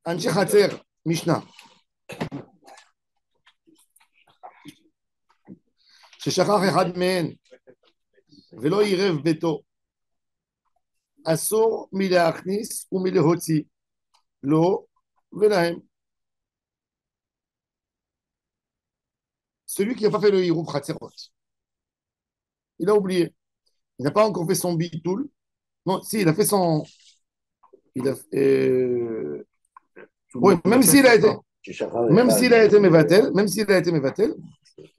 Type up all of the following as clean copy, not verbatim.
אנשי חצר, משנה, ששכח אחד מהן ולא עירב ביתו, אסור מלהכניס ומלהוציא, לו ולהם. Celui qui n'a pas fait le hirouf Khatserot, il a oublié. Il n'a pas encore fait son bitoul. Non, si, il a fait son. Il a, oui, même s'il a été. Même s'il a été Mevatel, même s'il a été Mevatel.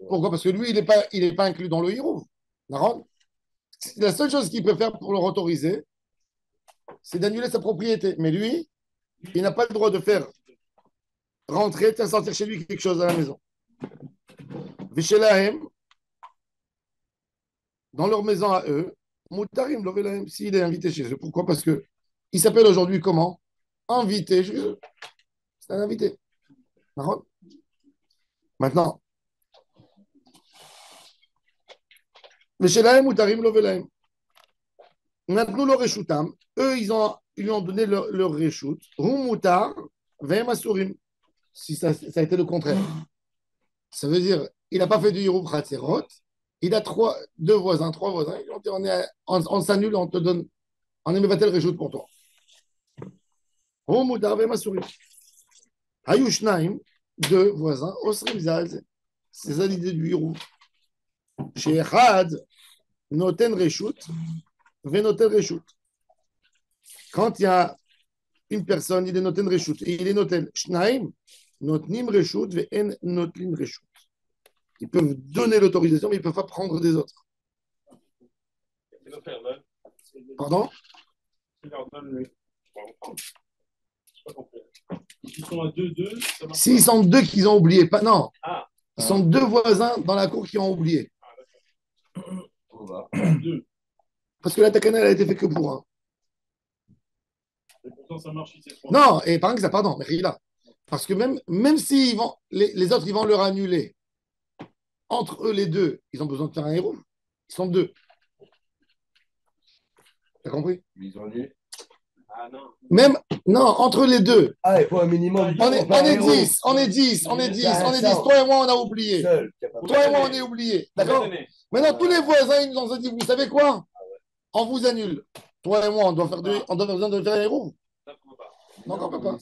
Pourquoi? Parce que lui, il est pas inclus dans le hirouf. La seule chose qu'il peut faire pour le autoriser, c'est d'annuler sa propriété. Mais lui, il n'a pas le droit de faire rentrer, de sortir chez lui quelque chose à la maison. Vishelahem, dans leur maison à eux, Moutarim, Lovelahem, s'il est invité chez eux. Pourquoi? Parce que il s'appelle aujourd'hui comment? Invité chez eux. C'est un invité. Maintenant, Vishelahem, Moutarim, Lovelahem. Maintenant, leur reshutam, eux, ils lui ont donné leur reshut. Hum Moutar, Vem Asurim. Si ça a été le contraire. Ça veut dire, il n'a pas fait du Hirouf Khatserot. Il a trois voisins. Ils ont dit, on s'annule, on te donne, on émet le réjoute pour toi. Oh, Moudar, Vem Asurim. Hayushnaim, deux voisins, Osrim Zalz. C'est ça l'idée du Hirouf. Chez Echad, Noten Reshut, Venoten Reshut. Quand il y a une personne, il est Noten Reshut. Et il est Noten Shnaim, Notnim Reshut, Ve'en Notlin Reshut. Ils peuvent donner l'autorisation, mais ils ne peuvent pas prendre des autres. Pardon? Ils sont à 2-2. S'ils sont deux qu'ils ont oublié, pas non. Ils sont deux voisins dans la cour qui ont oublié. Parce que la takana, elle a été faite que pour un. Et pourtant, ça marche ici. Non, et par exemple, pardon, mais là. Parce que même si les autres, ils vont leur annuler, entre eux les deux, ils ont besoin de faire un héros. Ils sont deux. T'as compris? Ils ont annulé. Ah non. Même, non, entre les deux. Ah, il faut un minimum. On est 10, on est 10. Toi et moi, on a oublié. Toi et moi, on est oublié. D'accord? Maintenant, tous les voisins, ils nous ont dit, vous savez quoi? On vous annule. Toi et moi, on doit faire besoin de faire un héros. Non, on ne peut pas.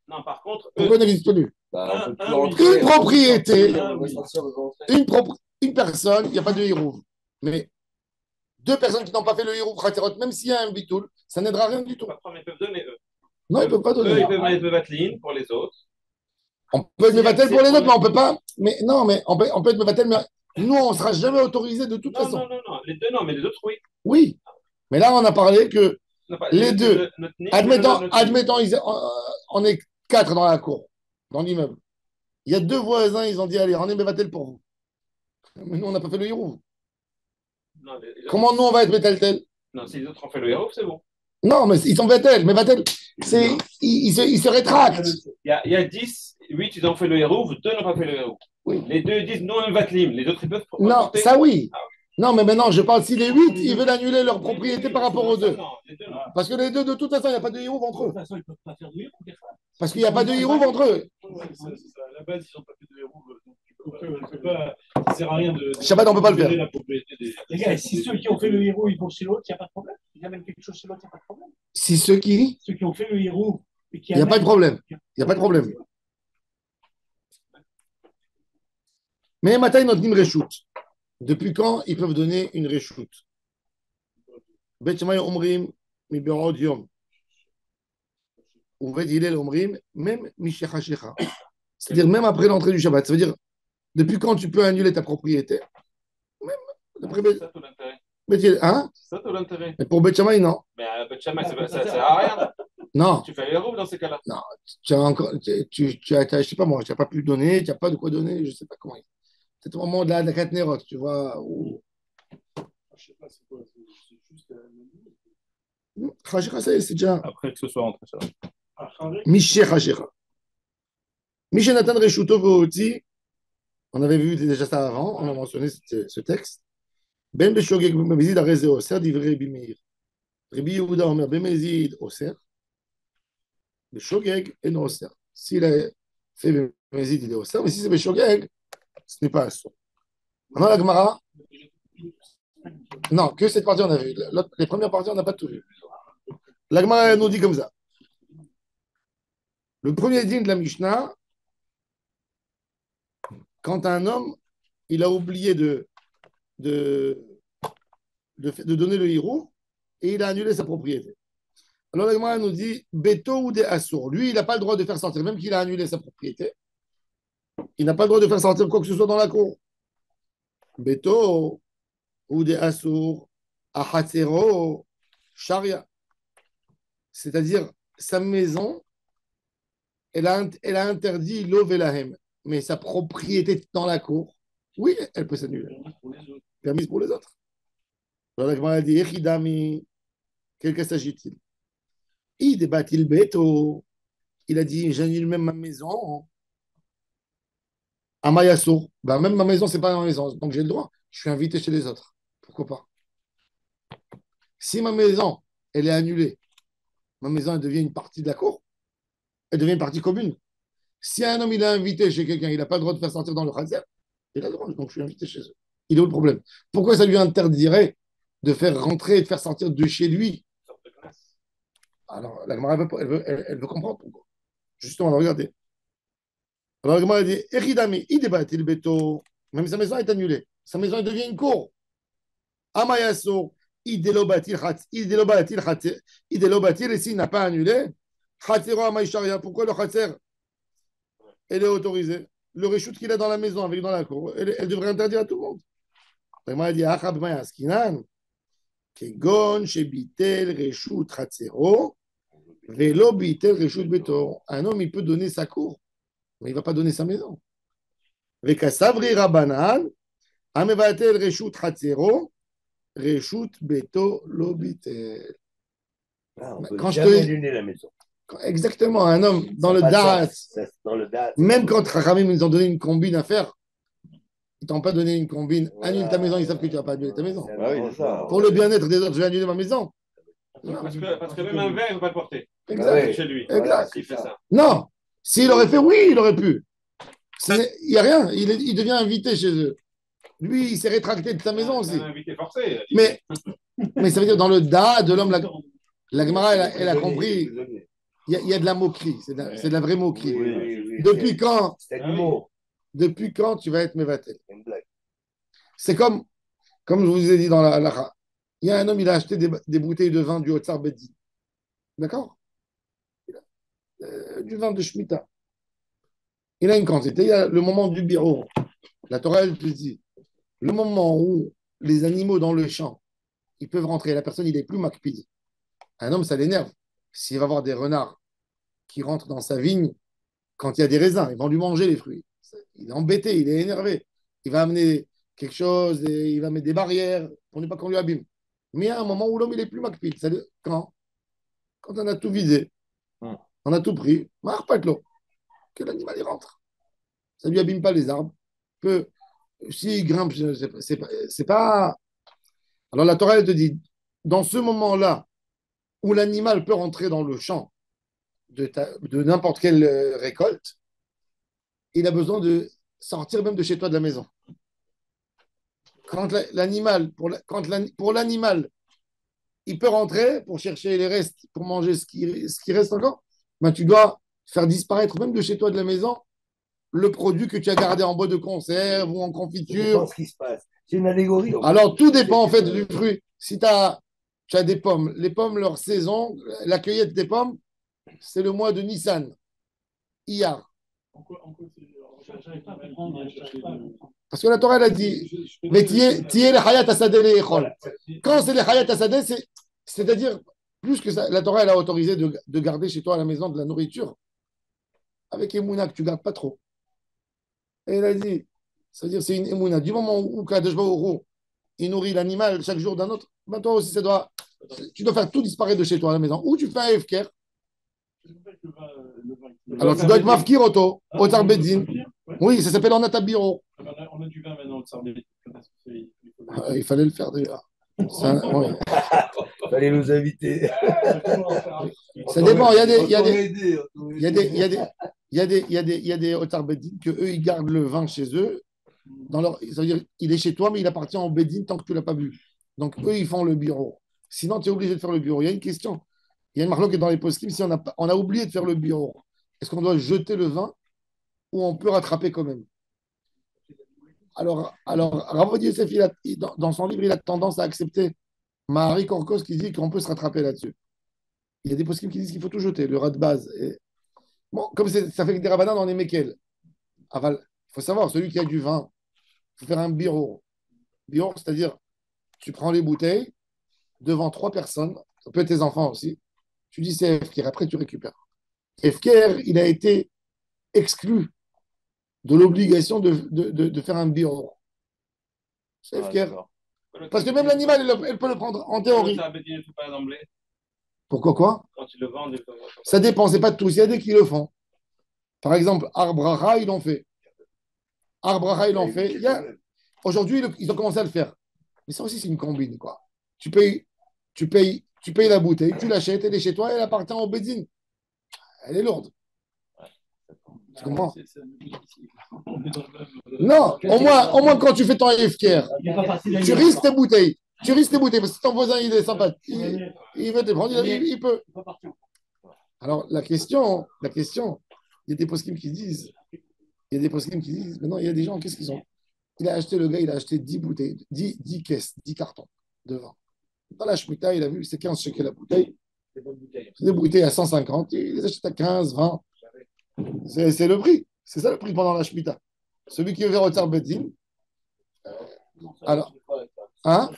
Non, par contre. Pourquoi n'existe plus? Une propriété, une personne, il n'y a pas de héros. Mais deux personnes qui n'ont pas fait le héros fraterot, même s'il y a un bitoul, ça n'aidera rien du tout. Ils peuvent donner eux. Non, ils ne peuvent pas donner. Eux, ils peuvent être Mevatlin pour les autres. On peut être Mevatel pour les autres, mais on ne peut pas. Mais non, mais on peut être Mevatel, mais nous, on ne sera jamais autorisé de toute façon. Non. Les deux, non, mais les autres, oui. Oui. Mais là, on a parlé que les deux, admettons, on est 4 dans la cour, dans l'immeuble. Il y a deux voisins, ils ont dit, allez, on est Mevatel pour vous. Mais nous, on n'a pas fait le Hirouf. Comment nous, on va être Metel-Tel? Non, si les autres ont fait le Hirouf, c'est bon. Non, mais ils sont Metel. Mais Metel, ils se rétractent. Il y a 10, 8, ils ont fait le Hirouf, 2 n'ont pas fait le Hirouf. Oui. Les deux disent non, Mevatlim. Les autres, ils peuvent. Non, ça oui. Non, mais maintenant, je parle si les 8, ils veulent annuler leur propriété par rapport aux 2. Non, les deux, non. Parce que les deux, de toute façon, il n'y a pas de Hirouf entre eux. De toute façon, ils ne peuvent pas faire de Hirouf. Parce qu'il n'y a pas de Hirouf entre eux. C'est ça. À la base, ils n'ont pas fait de Hirouf. Ça ne sert à rien de. Shabbat, on ne peut pas le faire. Les gars, si ceux qui ont fait le Hirouf, ils vont chez l'autre, il n'y a pas de problème. Il y a même quelque chose chez l'autre, il n'y a pas de problème. Si ceux qui. Ceux qui ont fait le Hirouf. Il n'y a pas de problème. Il n'y a pas de problème. Mais Matai Notnim Reshut. Depuis quand ils peuvent donner une Reshut? Bet Shammai Omrim, Miberod Yom. Ou Bet Hillel Omrim, même Mishecha Shecha. C'est-à-dire même après l'entrée du Shabbat. Ça veut dire, depuis quand tu peux annuler ta propriété? Même d'après Bet Hillel. Hein? C'est ça tout l'intérêt. Mais pour Bet Shammai, non. Mais à Bet Shammai, ça ne sert à rien. Non. Tu fais le Hirouf dans ces cas-là. Non. Tu as, je sais pas moi, tu n'as pas pu donner, tu n'as pas de quoi donner, je ne sais pas comment. C'est au moment de la Katnerot, tu vois. Où... Je sais pas, c'est quoi? C'est juste. Khashira, c'est déjà. Après que ce soit entre ça. Miché Khashira. Miché Nathan Reshuto Voti. On avait vu déjà ça avant, on a mentionné ce texte. Ben Beshogeg Bemezid Areze Oser, d'Ivrei Bimir. Rabbi Yehuda Omer Bemezid Oser. Le shogeg est non austère. S'il a fait Bémézid, il est austère, mais si c'est Beshogeg, ce n'est pas assour. Maintenant, la Gemara, non, que cette partie on a vu. Les premières parties, on n'a pas tout vu. La Gemara elle nous dit comme ça. Le premier dîme de la Mishnah, quand un homme, il a oublié de donner le hirou et il a annulé sa propriété. Alors la Gemara nous dit Beto ou des assour. Lui, il n'a pas le droit de faire sortir, même qu'il a annulé sa propriété, il n'a pas le droit de faire sortir quoi que ce soit dans la cour. Beto ou des assour, ahatzero, sharia. C'est-à-dire, sa maison, elle a interdit l'ovelahem, mais sa propriété dans la cour, oui, elle peut s'annuler. Permise pour les autres. Alors la Gemara dit Echidami, quel cas s'agit-il? Il débattit le beto. Il a dit j'annule même ma maison. À Mayasour. Ben, même ma maison, c'est pas ma maison. Donc j'ai le droit. Je suis invité chez les autres. Pourquoi pas? Si ma maison, elle est annulée, ma maison, elle devient une partie de la cour. Elle devient une partie commune. Si un homme, il est invité chez quelqu'un, il n'a pas le droit de faire sortir dans le Khazer, il a le droit. Donc je suis invité chez eux. Il est où le problème? Pourquoi ça lui interdirait de faire rentrer et de faire sortir de chez lui? Alors, la Gemara, elle veut comprendre pourquoi. Justement, regardez. Alors, la Gemara dit Echidami, il débat, il beto. Même sa maison est annulée. Sa maison elle devient une cour. Amayaso, idelobati, et s'il n'a pas annulé, Khatero Amaisharia. Pourquoi le Khater, elle est autorisée? Le reshoot qu'il a dans la maison, avec dans la cour, elle devrait interdire à tout le monde. La Gemara dit Achab Mayaskinan, Kegon, Shebitel, Reshoot, Khatero. Vélo, bitel, réchoute, béton. Un homme, il peut donner sa cour, mais il ne va pas donner sa maison. Avec Savri Rabanan, Amevatel, réchoute, Hatzero, réchoute, béton, lobitel. Quand je te dis la maison. Exactement, un homme dans le Das, même quand Rachamim ils ont donné une combine à faire, ils t'ont pas donné une combine, annule ta maison, ils savent que tu ne vas pas annuler ta maison. Pour le bien-être des autres, je vais annuler ma maison. Parce que même un verre, il ne va pas le porter. Exact. Chez lui. Exact. Il fait ça. Non, s'il aurait fait, oui, il aurait pu. Il n'y a rien, il devient invité chez eux. Lui, il s'est rétracté de sa maison aussi. Un invité forcé. Mais ça veut dire, dans le da de l'homme, la Gemara, elle a compris. Il y a de la moquerie, c'est de la vraie moquerie. Oui. Depuis quand C'est du mot. Depuis quand tu vas être mévatel? C'est comme je vous ai dit dans la il y a un homme, il a acheté des bouteilles de vin du Otsar Beddin. D'accord? Du vin de Shemitah. Il a une quantité. Il y a le moment du bureau. La Torah, elle te dit, le moment où les animaux dans le champ, ils peuvent rentrer. La personne, il est plus makpid. Un homme, ça l'énerve. S'il va voir des renards qui rentrent dans sa vigne, quand il y a des raisins, ils vont lui manger les fruits. Il est embêté, il est énervé. Il va amener quelque chose, et il va mettre des barrières pour ne pas qu'on lui abîme. Mais il y a un moment où l'homme, il est plus makpid. Quand on a tout vidé, on a tout pris, pas de l'eau. Que l'animal il rentre. Ça ne lui abîme pas les arbres. S'il grimpe, c'est pas. Alors la Torah, elle te dit, dans ce moment-là, où l'animal peut rentrer dans le champ de n'importe quelle récolte, il a besoin de sortir même de chez toi de la maison. Quand l'animal, pour l'animal, il peut rentrer pour chercher les restes, pour manger ce qui reste encore, ben tu dois faire disparaître même de chez toi de la maison le produit que tu as gardé en bois de conserve ou en confiture. Ce qui se passe. C'est une allégorie. Alors, tout dépend en fait du fruit. Si tu as des pommes, les pommes, leur saison, la cueillette des pommes, c'est le mois de Nissan, Iyar. Parce que la Torah, elle a dit, mais tiye les hayat asadeh les echol. Quand c'est les hayat asadeh, c'est-à-dire, plus que ça, la Torah, elle a autorisé de garder chez toi à la maison de la nourriture avec Emouna que tu ne gardes pas trop. Et elle a dit, c'est-à-dire c'est une Emouna. Du moment où Kadosh Baruch Hu, il nourrit l'animal chaque jour d'un autre, ben toi aussi, tu dois faire tout disparaître de chez toi à la maison. Ou tu fais un Efker. Alors tu dois être Mafkir Oto, Otar Beddin. Oui, ça s'appelle en Atabiro. On a du vin maintenant, le Tsar Beddin. Il fallait le faire déjà. Fallait nous inviter. Ça dépend. Il y a des, il y a On des, t'aurait aidé, on t'aurait il y a des, aidé. il y a des, il y a des, il y a des, il y a des Otar Bedin que eux, ils gardent le vin chez eux. Ça veut dire, il est chez toi, mais il appartient au Bedin tant que tu ne l'as pas bu. Donc, eux, ils font le bureau. Sinon, tu es obligé de faire le bureau. Il y a une question. Il y a une marque dans les poskim. Si on a oublié de faire le bureau, est-ce qu'on doit jeter le vin ou on peut rattraper quand même? Alors Rav Yosef, dans son livre, il a tendance à accepter Marie Korkos qui dit qu'on peut se rattraper là-dessus. Il y a des poskim qui disent qu'il faut tout jeter, le rat de base. Bon, comme ça fait que des rabbinats dans les Mekel. Il faut savoir, celui qui a du vin, il faut faire un bureau. Bureau, c'est-à-dire, tu prends les bouteilles devant 3 personnes, ça peut être tes enfants aussi, tu dis c'est Efker, après tu récupères. Efker, il a été exclu de l'obligation de faire un bureau. C'est Efker. Parce que même l'animal, elle peut le prendre en théorie. Pourquoi quoi? Quand tu le vends, Ça dépend, c'est pas de tous. Il y a des qui le font. Par exemple, Arbraha, ils l'ont fait. Arbraha, ils l'ont fait. Aujourd'hui, ils ont commencé à le faire. Mais ça aussi, c'est une combine, quoi. Tu payes la bouteille, tu l'achètes, elle est chez toi, elle appartient au Bédine. Elle est lourde. Tu comprends? Non, au moins quand tu fais ton FKR, tu risques tes bouteilles. Tu risques tes bouteilles parce que ton voisin, il est sympa. Il veut te prendre, il peut. Alors, la question, il y a des poskim qui disent, maintenant, il y a des gens, qu'est-ce qu'ils ont? Le gars, il a acheté 10 bouteilles, 10 caisses, 10 cartons de vin. Dans la Shemitah, il a vu, c'est 15 shekels la bouteille. C'est des bouteilles à 150, il les achète à 15, 20. C'est le prix. C'est ça le prix pendant la Shemitah. Celui qui veut faire au Tsar Beddin. Alors, hein?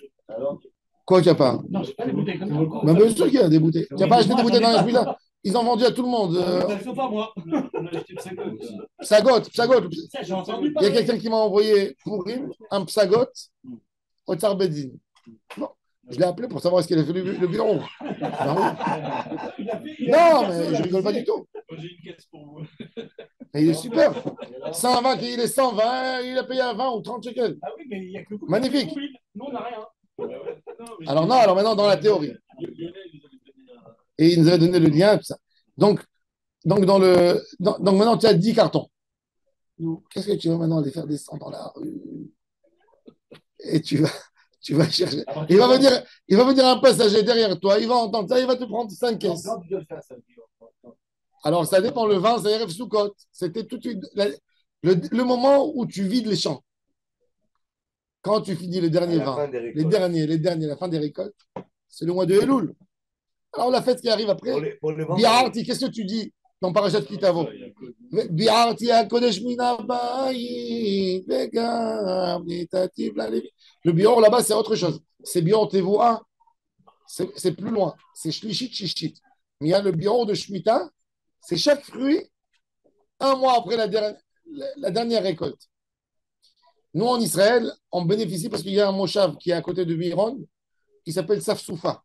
Quoi qu'il n'y a pas? Non, c'est pas des bouteilles comme ça. Mais bien sûr qu'il y a des bouteilles. Tu n'as pas acheté des bouteilles dans la Shemitah? Ils ont vendu à tout le monde. Sauf pas moi. On a acheté de Psagot. ça, j'ai entendu Il y a parler. quelqu'un qui m'a envoyé pour un Psagot au Tsar Beddin. Bon, je l'ai appelé pour savoir est-ce qu'il a fait le bureau. Non, mais je rigole pas du tout. J'ai une caisse pour vous. Mais il est super. 120, il est 120, il a payé à 20 ou 30 shekels. Ah oui, mais il y a que le coup. Magnifique. Nous, on n'a rien. Alors maintenant, dans la théorie. Et il nous avait donné le lien, tout ça. Donc maintenant, tu as 10 cartons. Qu'est-ce que tu vas maintenant les faire descendre dans la rue? Et tu vas chercher. Il va venir un passager derrière toi, il va entendre ça, il va te prendre 5 caisses. Alors, ça dépend, le vin, ça arrive sous côte. C'était tout le moment où tu vides les champs. Quand tu finis le dernier vin, les derniers, la fin des récoltes, c'est le mois de Elul. Alors, la fête qui arrive après, Biarti, qu'est-ce que tu dis dans Parashat Kitavo? Biarti à Kodesh Minabayi, le Bior là-bas, c'est autre chose. C'est Bior Tevoa, c'est plus loin. C'est Shlishit, Shishit. Mais il y a le Bior de Shemitah, c'est chaque fruit un mois après la dernière récolte. Nous, en Israël, on bénéficie parce qu'il y a un moshav qui est à côté de Miron, qui s'appelle Safsoufa.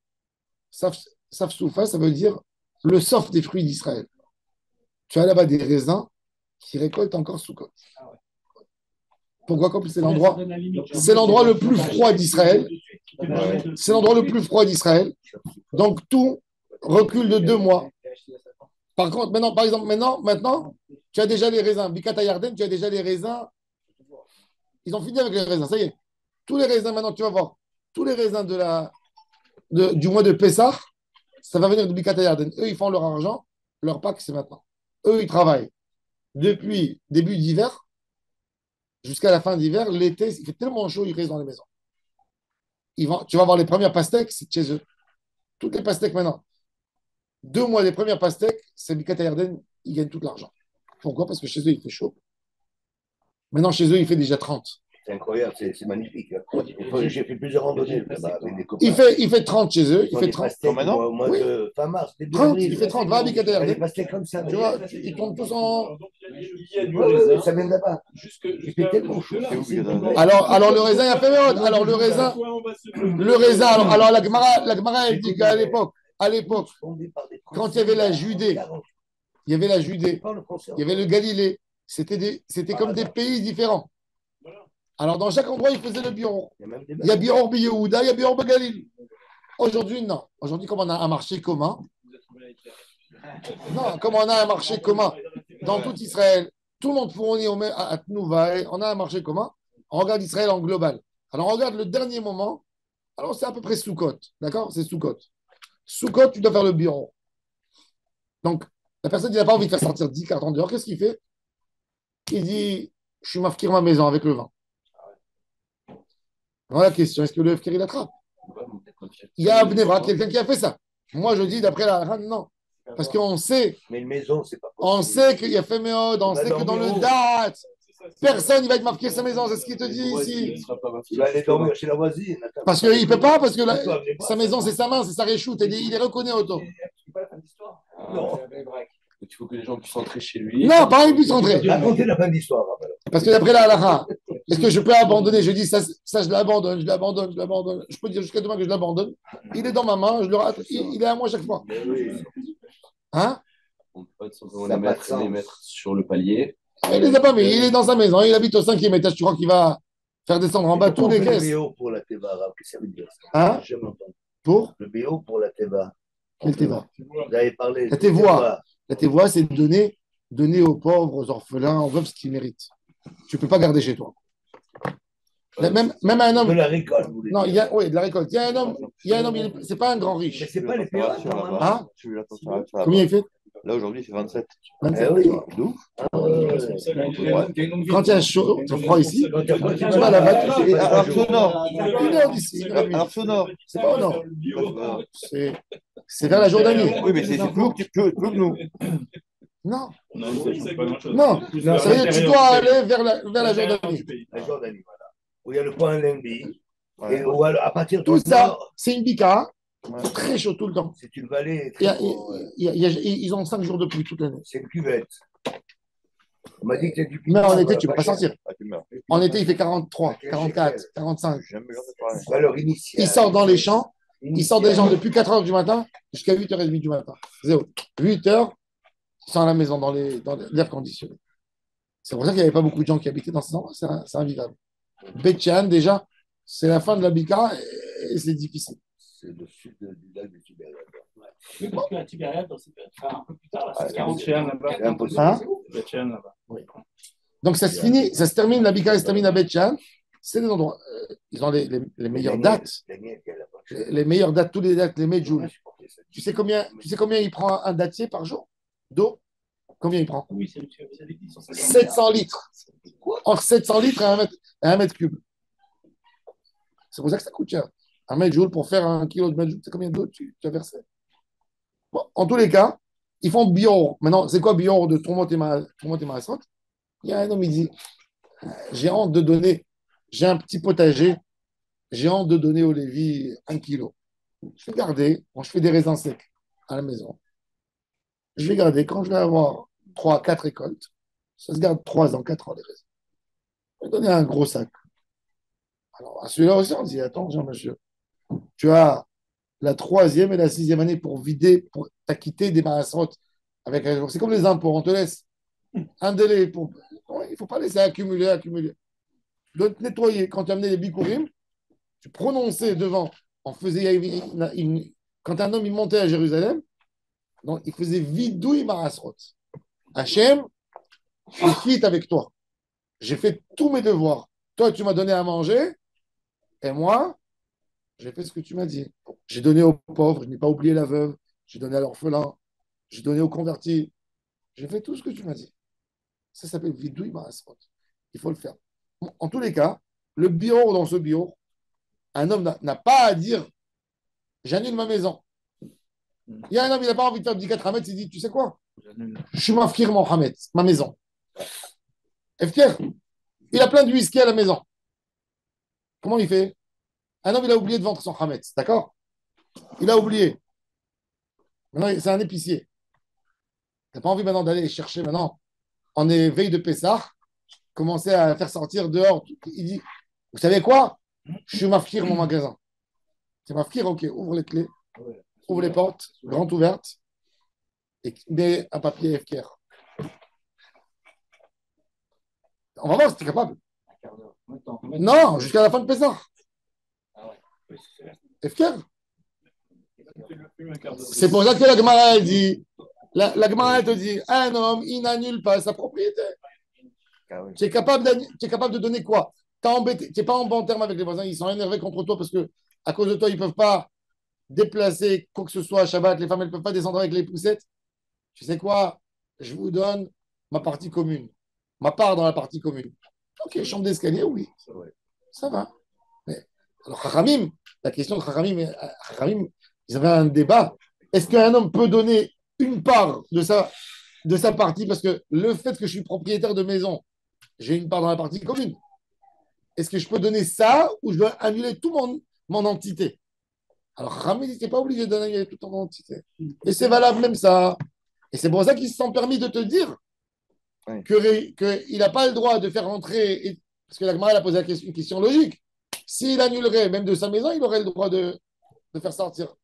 Safsoufa, ça veut dire le soft des fruits d'Israël. Tu as là-bas des raisins qui récoltent encore sous côte. Pourquoi? Comme c'est l'endroit le plus froid d'Israël. C'est l'endroit le plus froid d'Israël. Donc, tout recule de 2 mois. Par contre, maintenant, tu as déjà les raisins. Bikata Yarden, tu as déjà les raisins. Ils ont fini avec les raisins, ça y est. Tous les raisins, maintenant, tu vas voir. Tous les raisins du mois de Pessah, ça va venir de Bikata Yarden. Eux, ils font leur argent. Leur Pâques, c'est maintenant. Eux, ils travaillent depuis début d'hiver jusqu'à la fin d'hiver. L'été, il fait tellement chaud, ils restent dans les maisons. Tu vas voir les premières pastèques, c'est chez eux. Toutes les pastèques maintenant. 2 mois des premières pastèques, c'est Bikata Yarden, ils gagnent tout l'argent. Pourquoi? Parce que chez eux, il fait chaud. Maintenant, chez eux, il fait déjà 30. C'est incroyable, c'est magnifique. J'ai fait plusieurs randonnées là-bas avec des copains. Il fait 30 chez eux. Il fait 30. Maintenant au mois de fin mars. 30, il fait 30. Va à Bikata Yarden. Il pastait comme ça. Tu vois, ils tombent tous en. Ça vient de là-bas. Il fait tellement chaud. Alors le raisin, il a fait mémoire. Alors le raisin, alors la Gemara, elle dit qu'à l'époque, quand il y avait la Judée, il y avait le Galilée, c'était comme des pays différents. Alors, dans chaque endroit, il faisait le Bior. Il y a Bior Yehuda, il y a Bior Galil. Aujourd'hui, non. Aujourd'hui, comme on a un marché commun, non, comme on a un marché commun dans tout Israël, tout le monde fournit à Tnouva, on a un marché commun, on regarde Israël en global. Alors, on regarde le dernier moment, alors c'est à peu près Soukot, d'accord? C'est Soukot. Soukot, tu dois faire le bureau. Donc, la personne qui n'a pas envie de faire sortir 10 cartons dehors, qu'est-ce qu'il fait? Il dit, je suis mafkir ma maison avec le vin. Alors la question, est-ce que le FKR il attrape? Il y a à Bnebra quelqu'un qui a fait ça. Moi, je dis, d'après la halakha, non. Parce qu'on sait, Mais une maison, c'est pas on possible. sait qu'il y a fait méode, on va sait que dans dormir le où? date, personne ne va être marqué sa maison, c'est ce qu'il te dit ici. Tu vas aller dormir chez la voisine. Attends, Parce qu'il ne peut pas, parce que Toi, venez pas, sa maison, c'est sa main, c'est sa réchoute, il est reconnu auto. C'est pas la fin de l'histoire. Non. Il faut que les gens puissent rentrer chez lui. Non, pas il puisse rentrer. Racontez la fin de l'histoire. Raphaël. Parce que d'après la halakha, est-ce que je peux abandonner? Je dis, ça je l'abandonne, je l'abandonne, je l'abandonne. Je peux dire jusqu'à demain que je l'abandonne. Il est dans ma main, je le rate, il est à moi chaque fois. Mais oui. Hein? On ne peut pas simplement Ça n'a pas de les sens. mettre sur le palier. Il les a pas mis, il est dans sa maison, il habite au 5e étage. Tu crois qu'il va faire descendre en bas tous les Le caisses? BO pour la Teva, Rav, qu'est-ce que ça veut dire ça? Hein? J'ai jamais entendu. Pour? Le BO pour la Teva. Quel téva? Vous avez parlé. La tévoie. La tévoie, c'est donner aux pauvres, aux orphelins, aux veuves ce qu'ils méritent. Tu ne peux pas garder chez toi. Même un De homme. la récolte, vous voulez Non, dire. oui, de la récolte. Il y a un homme, c'est pas un grand Mais riche. c'est pas les pirates, normalement. Hein? Tu veux la température Combien il fait? Là, aujourd'hui, c'est 27. 27. Eh oui. D'où Quand il y a chaud, il froid ici, Quand tu as- tu vas à la vache. Et alors, c'est au nord. 1 heure d'ici. 1 heure et demie. Alors, c'est au nord. C'est pas au nord. C'est vers la Jordanie. Oui, mais c'est plus haut que nous. Non, Non, c'est pas grand-chose. non. Ça veut dire que tu dois aller vers la Jordanie. La Jordanie, voilà. Où il y a le point Lembi. Ouais. Et où, à partir de Tout ça, nord, c'est une bika. Ouais. Très chaud tout le temps. c'est une vallée Il y très a- pauvre. ils ont 5 jours de pluie toute l'année. C'est une cuvette. On m'a dit que c'est du Mais en piquant, été, tu ne peux pas pas cher. sortir. Ah, tu meurs. En été, il fait 43, 44, 45. J'aime bien te parler. Valeur initiale. Ils sortent dans les champs. Ils sortent des gens Initiale. depuis 4 heures du matin jusqu'à 8h30 du matin. 8 heures, ils sont à la maison dans l'air conditionné. C'est pour ça qu'il n'y avait pas beaucoup de gens qui habitaient dans ces endroits. C'est invivable. Betchan, déjà, c'est la fin de la Bika et c'est difficile. C'est le sud du lac du Tibériade. Oui, parce que la Tibériade, c'est un peu plus tard, là, Ah, c'est 40 Tiens, là-bas. C'est impossible. Hein? Tiens, là-bas. Donc ça se termine, la Bika se termine à Betchan. C'est des endroits. Ils ont les meilleures dates. Daniel, qui est là-bas. Les meilleures dates, tous les dates, les Medjoul. On a supporté ça. Tu sais combien il prend un dattier par jour d'eau? Combien il prend? Oui, c'est tu avais dit 150 700 litres. Entre 700 litres et 1 mètre cube. C'est pour ça que ça coûte cher. 1 mètre joule pour faire 1 kilo de mètre joule, c'est combien d'eau tu as versé? Bon, en tous les cas, ils font bior. Maintenant, c'est quoi bior de Tourmont et Maasrot? Il y a un homme, il dit, j'ai honte de donner, j'ai un petit potager, j'ai honte de donner au Lévi 1 kilo. Je vais garder, bon, je fais des raisins secs à la maison. Je vais garder, quand je vais avoir 3, 4 récoltes, ça se garde 3 ans, 4 ans les raisins. Je vais donner un gros sac. Alors, à celui-là aussi, on dit, attends, Jean-Monsieur, tu as la 3e et la 6e année pour vider, pour t'acquitter des maasrot. C'est comme les impôts, on te laisse un délai. Il ne faut pas laisser accumuler. Tu dois te nettoyer. Quand tu amenais les bikurim, tu prononçais devant. Quand un homme il montait à Jérusalem, donc, il faisait vidouille maasrot. Hachem, je suis quitte avec toi. J'ai fait tous mes devoirs. Toi, tu m'as donné à manger. Et moi, j'ai fait ce que tu m'as dit. J'ai donné aux pauvres, je n'ai pas oublié la veuve, j'ai donné à l'orphelin, j'ai donné aux convertis. J'ai fait tout ce que tu m'as dit. Ça s'appelle Vidouille Maasrot. Il faut le faire. En tous les cas, le bio dans ce bio, un homme n'a pas à dire j'annule ma maison. Il y a un homme, il n'a pas envie de faire du 4 Hametz, il dit tu sais quoi? Je suis mafkir Mohamed, ma maison. Efker, il a plein de whisky à la maison. Comment il fait? Un homme, il a oublié de vendre son Hametz, d'accord? Il a oublié. Maintenant, c'est un épicier. Tu n'as pas envie maintenant d'aller chercher maintenant. On est veille de Pessah, commencer à faire sortir dehors. Il dit, vous savez quoi? Je suis mafkir mon magasin. C'est mafkir, ok, ouvre les clés, ouvre les portes, grandes ouvertes, et mets un papier FKR. On va voir si tu es capable. Non, jusqu'à la fin de Pessah. FKR. C'est pour ça que la Gemara elle dit, la Gemara elle te dit, un homme, il n'annule pas sa propriété. Ah oui. Tu es capable de donner quoi? T'as embêté, tu n'es pas en bon terme avec les voisins, ils sont énervés contre toi parce que à cause de toi, ils ne peuvent pas déplacer quoi que ce soit à Shabbat, les femmes, elles ne peuvent pas descendre avec les poussettes. Tu sais quoi? Je vous donne ma partie commune, ma part dans la partie commune. Ok, chambre d'escalier, oui, ça va. Mais, alors, Chachamim, la question de Chachamim, ils avaient un débat. Est-ce qu'un homme peut donner une part de sa partie? Parce que le fait que je suis propriétaire de maison, j'ai une part dans la partie commune. Est-ce que je peux donner ça ou je dois annuler tout mon entité? Alors, Chachamim dit, tu n'es pas obligé d'annuler toute ton entité. Et c'est valable même ça. Et c'est pour ça qu'ils se sont permis de te dire Oui. qu'il n'a pas le droit de faire rentrer, parce que la Gemara a posé une question logique. S'il annulerait même de sa maison, il aurait le droit de faire sortir.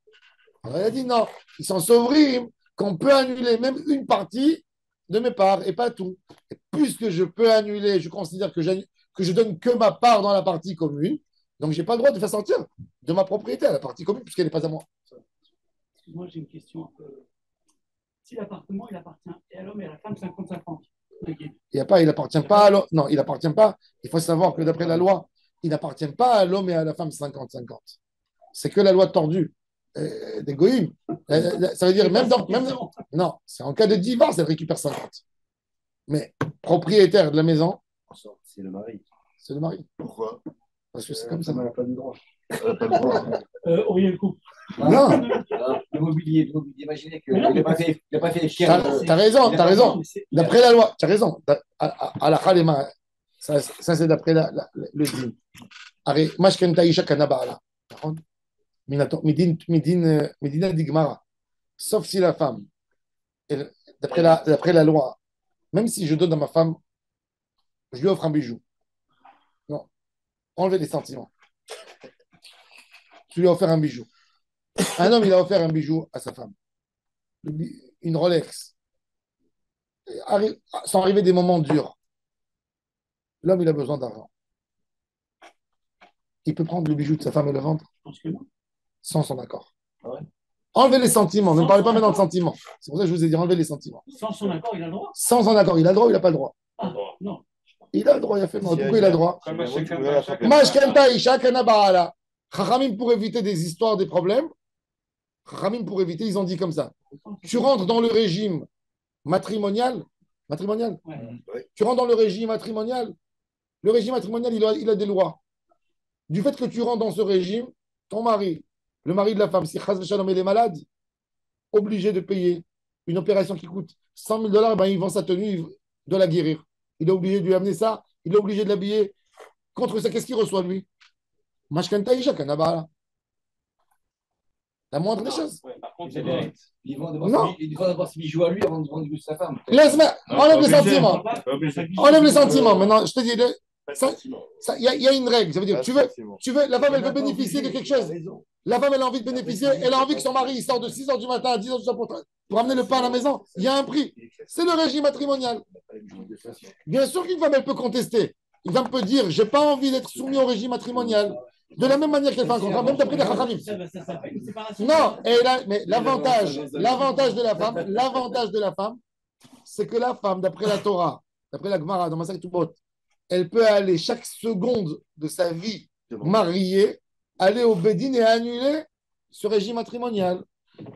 Alors, il a dit non, ils sont souverains qu'on peut annuler même une partie de mes parts et pas tout. Et puisque je peux annuler, je considère que je donne que ma part dans la partie commune, donc je n'ai pas le droit de faire sortir de ma propriété à la partie commune puisqu'elle n'est pas à moi. Moi, j'ai une question un peu. Si l'appartement, il appartient et à l'homme et à la femme 50-50. Il appartient pas à l'homme. Non, il appartient pas. Il faut savoir que d'après la loi, il n'appartient pas à l'homme et à la femme 50-50. C'est que la loi tordue des Goïms. Ça veut dire non, c'est en cas de divorce, elle récupère 50. Mais propriétaire de la maison, C'est le mari. c'est le mari. Pourquoi? Parce que c'est comme ça. Elle n'a pas de droit. Elle n'a pas de droit. Oui, le couple. Non, L'immobilier, imaginez qu'il Mais non, n'a pas fait les t'as raison, t'as raison. D'après la loi, tu as raison. À la Khalema, ça c'est d'après le din. Arrête, Mashkenta Isha Kanabala. Medina Digmara. Sauf si la femme, d'après la loi, même si je donne à ma femme, je lui offre un bijou. Non, enlever les sentiments. Tu lui as offert un bijou. Un homme, il a offert un bijou à sa femme. Une Rolex. Sont arrivés des moments durs. L'homme, il a besoin d'argent. Il peut prendre le bijou de sa femme et le vendre sans son accord. Enlevez les sentiments. Ne me parlez pas maintenant de sentiments. C'est pour ça que je vous ai dit enlever les sentiments. Sans son accord, il a le droit. Sans son accord. Il a le droit ou il n'a pas le droit? Ah, non. Il a le droit, il a fait le droit. Pourquoi il a le droit? Chacun. Mashkenta Isha Kanabala. Chachamim, pour éviter des histoires, des problèmes, Chachamim, pour éviter, ils ont dit comme ça. Tu rentres dans le régime matrimonial. Matrimonial? Ouais. Tu rentres dans le régime matrimonial. Le régime matrimonial, il a des lois. Du fait que tu rentres dans ce régime, ton mari, le mari de la femme, si Chaz Shalom il est malade, obligé de payer une opération qui coûte 100 000 $, ben, il vend sa tenue de la guérir. Il est obligé de lui amener ça, il est obligé de l'habiller. Contre ça, qu'est-ce qu'il reçoit lui? Mashkanta Isha Kanabala. La moindre des choses. Ouais, par contre, Il doit Non. d'abord ses bijoux à lui avant de vendre du sa femme. Laisse-moi, enlève les sentiments. sentiments. Enlève les sentiments. Maintenant, je te dis, il y a une règle. Ça veut dire, la femme, elle veut bénéficier de quelque chose. La femme, elle a envie de bénéficier. Elle a envie que son mari il sort de 6 h du matin à 10 h du soir pour amener le pain à la maison. Il y a un prix. C'est le régime matrimonial. Bien sûr qu'une femme, elle peut contester. Une femme peut dire, j'ai pas envie d'être soumis au régime matrimonial. De la même manière qu'elle fait un contrat, même d'après les Chachamim. Ça s'appelle une séparation. Non, mais l'avantage de la femme, c'est que la femme, d'après la Torah, d'après la Gemara, dans Masechet Ketubot, elle peut aller chaque seconde de sa vie mariée, aller au Bédine et annuler ce régime matrimonial.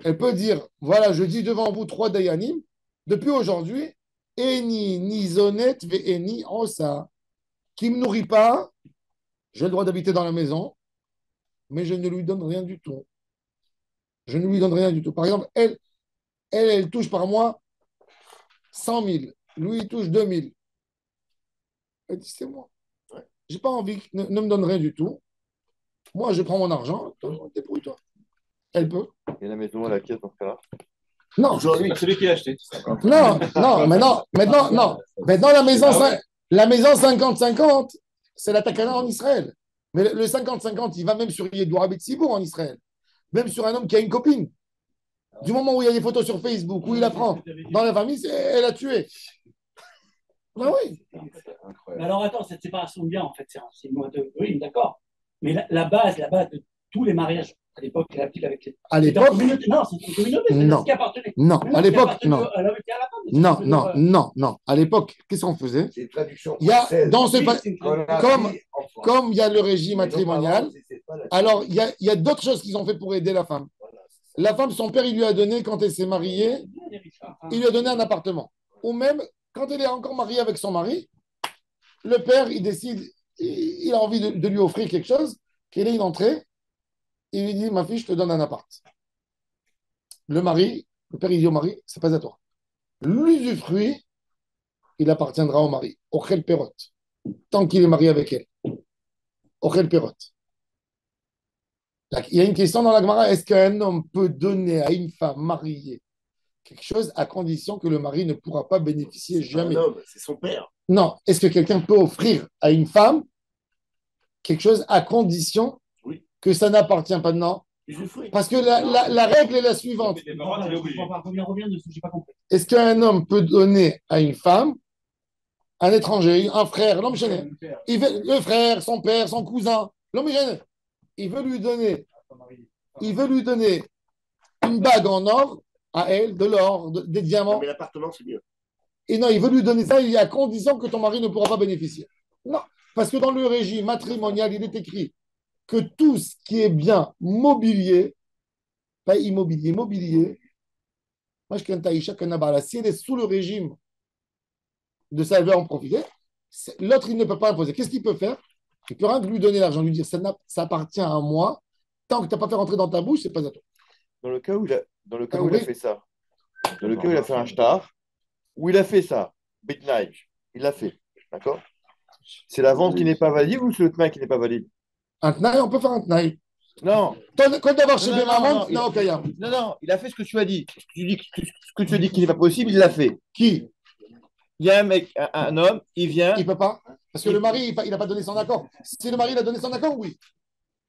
Elle peut dire, voilà, je dis devant vous 3 Dayanim, depuis aujourd'hui, Eni nizonet ve eni osa, qui ne me nourrit pas, j'ai le droit d'habiter dans la maison, mais je ne lui donne rien du tout. Je ne lui donne rien du tout. Par exemple, elle touche par mois 100 000. Lui, il touche 2 000. Elle dit, c'est moi. Je n'ai pas envie, ne me donne rien du tout. Moi, je prends mon argent, débrouille-toi. Elle peut. Et la maison, elle a qui dans ce cas-là? Non, Aujourd'hui, celui qui l'a acheté. non, maintenant, non. Maintenant, la maison 50-50, c'est la takana en Israël. Mais le 50-50, il va même sur Yedoua Betsibour en Israël. Même sur un homme qui a une copine. Du moment où il y a des photos sur Facebook, où il apprend dans la famille, elle a tué. Ben oui. Mais alors attends, cette séparation de biens, en fait, c'est une loi de. Oui, d'accord. Mais la base de tous les mariages À l'époque, il a pris avec les. À C'était l'époque, en communauté. Non, c'était une communauté, c'est Non. ce qui appartenait. non. Mais non, À ce qui l'époque, appartenait non. à l'homme et à la femme. Non, Tu non, peux non, non. À l'époque, qu'est-ce qu'on faisait? C'est une traduction Il y a, française. dans ce, Oui, pa- c'est une Qu'on a comme- appris en France. comme il y a le régime Mais nos matrimonial, parents, c'est pas la- alors il y a d'autres choses qu'ils ont fait pour aider la femme. Voilà, c'est ça. La femme, son père, il lui a donné, quand elle s'est mariée, il lui a donné un appartement. Ou même, quand elle est encore mariée avec son mari, le père, il décide, il a envie de lui offrir quelque chose, qu'il ait une entrée, il lui dit, ma fille, je te donne un appart. Le père, il dit au mari, c'est pas à toi. L'usufruit, il appartiendra au mari. Ochel Perot. Tant qu'il est marié avec elle. Ochel Perot. Il y a une question dans la Gemara, est-ce qu'un homme peut donner à une femme mariée quelque chose à condition que le mari ne pourra pas bénéficier C'est pas jamais? un homme, c'est son père. Non. Est-ce que quelqu'un peut offrir à une femme quelque chose à condition Oui. que ça n'appartient pas? Non. Usufruit. Parce que la règle est la suivante. Mais tes parents, t'es obligé. Reviens dessus, j'ai pas compris. Est-ce qu'un homme peut donner à une femme, un étranger, un frère, l'homme gêné, le frère, son père, son cousin, l'homme gêné, il veut lui donner une bague en or à elle, de l'or, des Non, diamants. mais l'appartement, c'est mieux. Et non, il veut lui donner ça, à condition que ton mari ne pourra pas bénéficier. Non, parce que dans le régime matrimonial, il est écrit que tout ce qui est bien mobilier, pas immobilier, mobilier, moi je connais Taïcha Kanabala, si elle est sous le régime de ça, elle veut en profiter, l'autre, il ne peut pas imposer. Qu'est-ce qu'il peut faire? Il peut rien que lui donner l'argent, lui dire ça appartient à moi, tant que tu n'as pas fait rentrer dans ta bouche, c'est pas à toi. Dans le cas où T'as il a compris? fait ça, dans le cas où il a fait un shtar, où il a fait ça, Bitnight, il l'a fait, d'accord? C'est la vente qui n'est pas valide ou c'est le train qui n'est pas valide? Un tnaï, on peut faire un tnaï. Non, Quand d'avoir chez Non, des non, non, mamans, il- non, Kaya. non, il a fait ce que tu as dit. Ce que tu as dit qu'il n'est pas possible, il l'a fait. Qui? Il y a un mec, un homme, il vient. Il ne peut pas. Parce que le mari, il n'a pas donné son accord. Si le mari il a donné son accord, oui.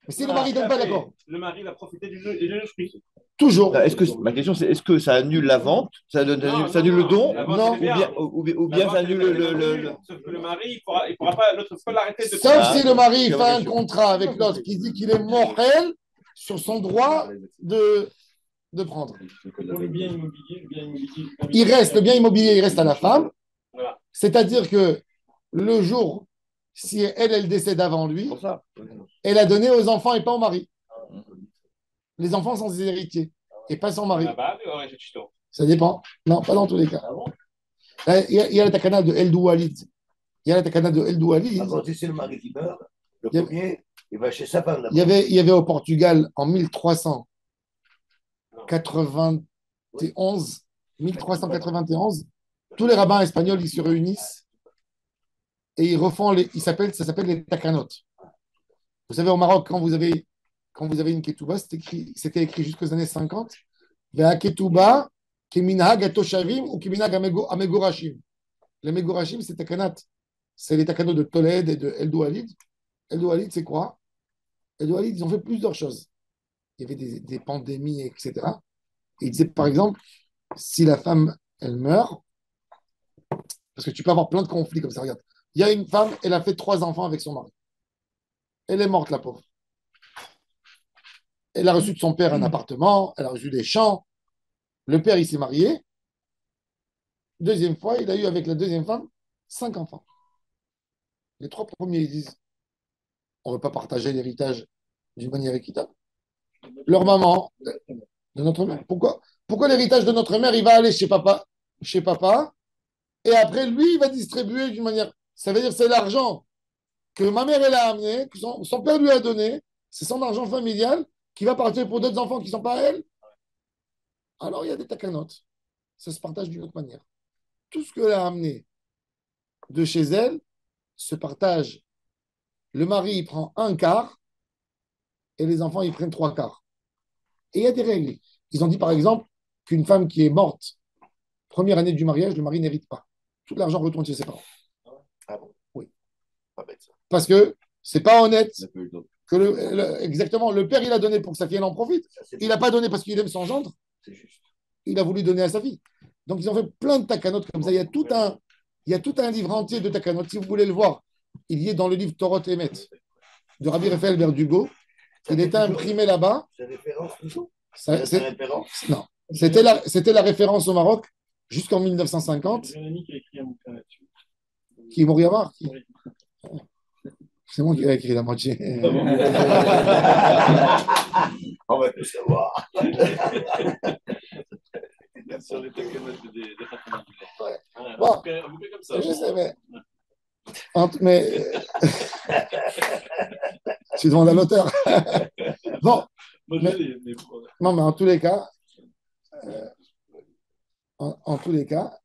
Mais si le mari ne donne pas d'accord, Le mari, il a profité du usufruit. toujours. Ma question, c'est est-ce que ça annule la vente? Ça annule le don? La vente, Non. c'est bien. Ou bien ça annule le. Sauf que le mari, il pourra pas, l'autre peut l'arrêter de Sauf si le mari c'est fait un vrai. contrat avec l'autre qui dit qu'il est morel sur son droit de prendre. Pour le bien immobilier, Le bien immobilier, il reste à la femme. Voilà. C'est-à-dire que le jour, si elle décède avant lui, Pour ça. elle a donné aux enfants et pas au mari. Les enfants sont ses héritiers et pas son mari. Là-bas, mais ouais, j'ai tout. Ça dépend. Non, pas dans tous les cas. Il y a la takana de El Doualid. Il y a la takana de El Doualid. Par contre, si c'est le mari qui meurt, le Il y a- premier, il va chez sa femme. Il y avait au Portugal en 1391, tous les rabbins espagnols ils se réunissent et ils refont ça s'appelle les takanot. Vous savez, au Maroc, quand vous avez une ketouba, c'était écrit jusqu'aux années 50. Ve'a ketouba, keminhag atoshavim ou keminhag amegorashim. Les megorashim, c'est takanat. C'est les takanot de Tolède et de El Doualid. El Doualid, c'est quoi? El Doualid, ils ont fait plusieurs choses. Il y avait des pandémies, etc. Et ils disaient, par exemple, si la femme, elle meurt, parce que tu peux avoir plein de conflits comme ça, regarde. Il y a une femme, elle a fait 3 enfants avec son mari. Elle est morte, la pauvre. Elle a reçu de son père un appartement, elle a reçu des champs. Le père, il s'est marié. Deuxième fois, il a eu avec la deuxième femme 5 enfants. Les 3 premiers, ils disent, on ne veut pas partager l'héritage d'une manière équitable. Leur maman, de notre mère. Pourquoi l'héritage de notre mère, il va aller chez papa, et après, lui, il va distribuer d'une manière. Ça veut dire que c'est l'argent que ma mère, elle a amené, que son père lui a donné, c'est son argent familial qui va partir pour d'autres enfants qui ne sont pas à elle. Alors, il y a des takanotes. Ça se partage d'une autre manière. Tout ce qu'elle a amené de chez elle se partage. Le mari, il prend 1/4 et les enfants, ils prennent 3/4. Et il y a des règles. Ils ont dit, par exemple, qu'une femme qui est morte, première année du mariage, le mari n'hérite pas. Tout l'argent retourne chez ses parents. Ah bon? Oui. Pas bête, ça. Parce que c'est pas honnête Ça peut le don. que exactement, le père, il a donné pour que sa fille elle en profite. Ça, c'est Il n'a pas donné parce qu'il aime son gendre. c'est juste. Il a voulu donner à sa fille. Donc, ils ont fait plein de takanotes comme ça. Il y a tout un livre entier de takanotes. Si vous voulez le voir, il y est dans le livre Torot Emet de Rabbi Raphaël Verdugo. Il était imprimé là-bas. C'est référence toujours. Ça- C'est c'est- référence. Non, c'était la référence au Maroc jusqu'en 1950. J'ai un ami qui a écrit un bouquin là-dessus. Qui est Mouriamar. Oui. C'est moi qui ai écrit la moitié. On va tout savoir. Sur les taquenotes des partenaires. Ouais. Un Bon. bouquin comme ça. Je sais, mais tu demandes à l'auteur. Bon, Moi, mais- je l'ai, mais non, mais en tous les cas, en tous les cas,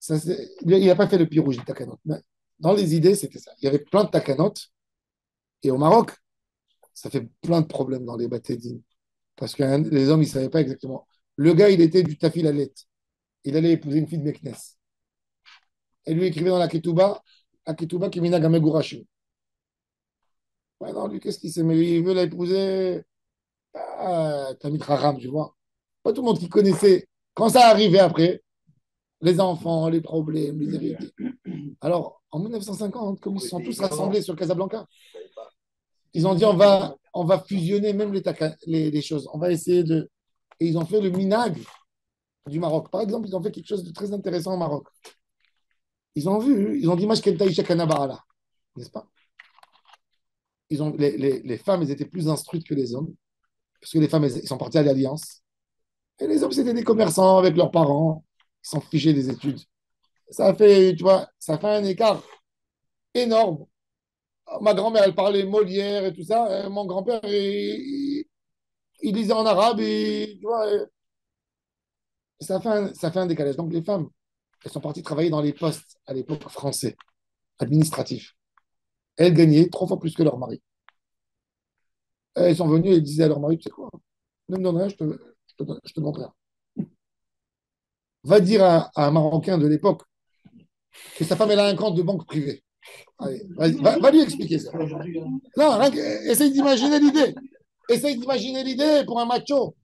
il n'a pas fait le pied rouge du takanot. Mais dans les idées, c'était ça. Il y avait plein de takanot. Et au Maroc, ça fait plein de problèmes dans les bâtés-dîmes. Parce que les hommes, ils ne savaient pas exactement. Le gars, il était du Tafil Alet. Il allait épouser une fille de Meknes. Et lui écrivait dans la Ketouba Kimina Gamegourachim. Ouais, non, lui, qu'est-ce qu'il sait? Mais il veut l'épouser. Tamit Raham, tu vois. Pas tout le monde qui connaissait. Quand ça arrivait après, les enfants, les problèmes, les héritiers. Alors, en 1950, comme ils se sont tous rassemblés sur Casablanca, ils ont dit on va fusionner même les choses. On va essayer de. Et ils ont fait le minag du Maroc. Par exemple, ils ont fait quelque chose de très intéressant au Maroc. Ils ont dit Mashkenta Isha Kanabara, n'est-ce pas? Les femmes, elles étaient plus instruites que les hommes, parce que les femmes, ils sont partis à l'Alliance. Et les hommes, c'était des commerçants avec leurs parents, ils s'en fichaient des études. Ça a fait, tu vois, ça fait un écart énorme. Ma grand-mère, elle parlait Molière et tout ça. Et mon grand-père, il lisait en arabe et, tu vois, ça fait un décalage. Donc, les femmes, elles sont parties travailler dans les postes, à l'époque français, administratifs. Elles gagnaient 3 fois plus que leur mari. Elles sont venues et elles disaient à leur mari, tu sais quoi, ne me donne rien, je te donne rien. Va dire à un Marocain de l'époque que sa femme, elle a un compte de banque privée. Allez, va lui expliquer ça. Non, essaye d'imaginer l'idée. Essaye d'imaginer l'idée pour un macho.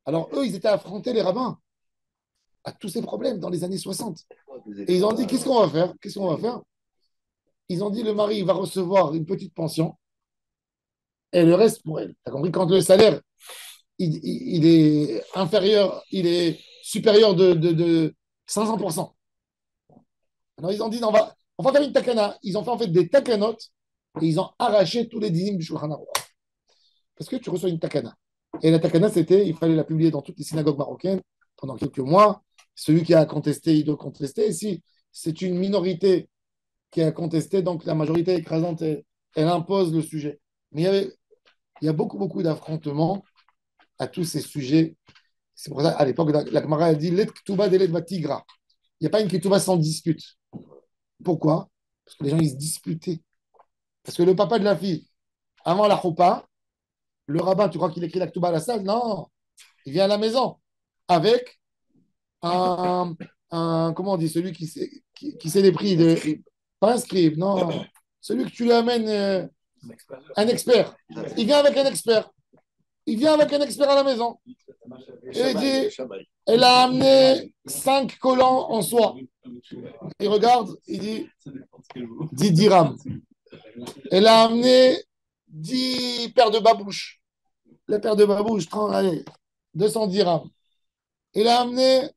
Alors, eux, ils étaient affrontés, les rabbins, à tous ces problèmes dans les années 60. Et ils ont dit, qu'est-ce qu'on va faire? Qu'est-ce qu'on va faire? Ils ont dit, le mari va recevoir une petite pension et le reste pour elle. Tu as compris? Quand le salaire, il est inférieur, il est supérieur de 500%. Alors, ils ont dit, non, on va faire une takana. Ils ont fait en fait des takanotes et ils ont arraché tous les dynimes du Shulchan Aruch. Parce que tu reçois une takana. Et la takana, c'était, il fallait la publier dans toutes les synagogues marocaines pendant quelques mois. Celui qui a contesté, il doit contester. Et si c'est une minorité qui a contesté, donc la majorité écrasante, elle impose le sujet. Mais il y a beaucoup, beaucoup d'affrontements à tous ces sujets. C'est pour ça, à l'époque, la Gemara a dit Let Ktuba de Let Tigra. Il n'y a pas une Ketouba sans dispute. Pourquoi? Parce que les gens, ils se disputaient. Parce que le papa de la fille, avant la choupa, le rabbin, tu crois qu'il écrit la Ketouba à la salle? Non. Il vient à la maison avec comment on dit, celui qui sait les prix de. Pas un scribe, non. Celui que tu lui amènes, un expert. Il vient avec un expert. Il vient avec un expert à la maison. Et il dit, elle a amené 5 collants en soie. Il regarde, il dit 10 dirhams. Elle a amené 10 paires de babouches. Les paires de babouches, allez, 200 dirhams. Il a amené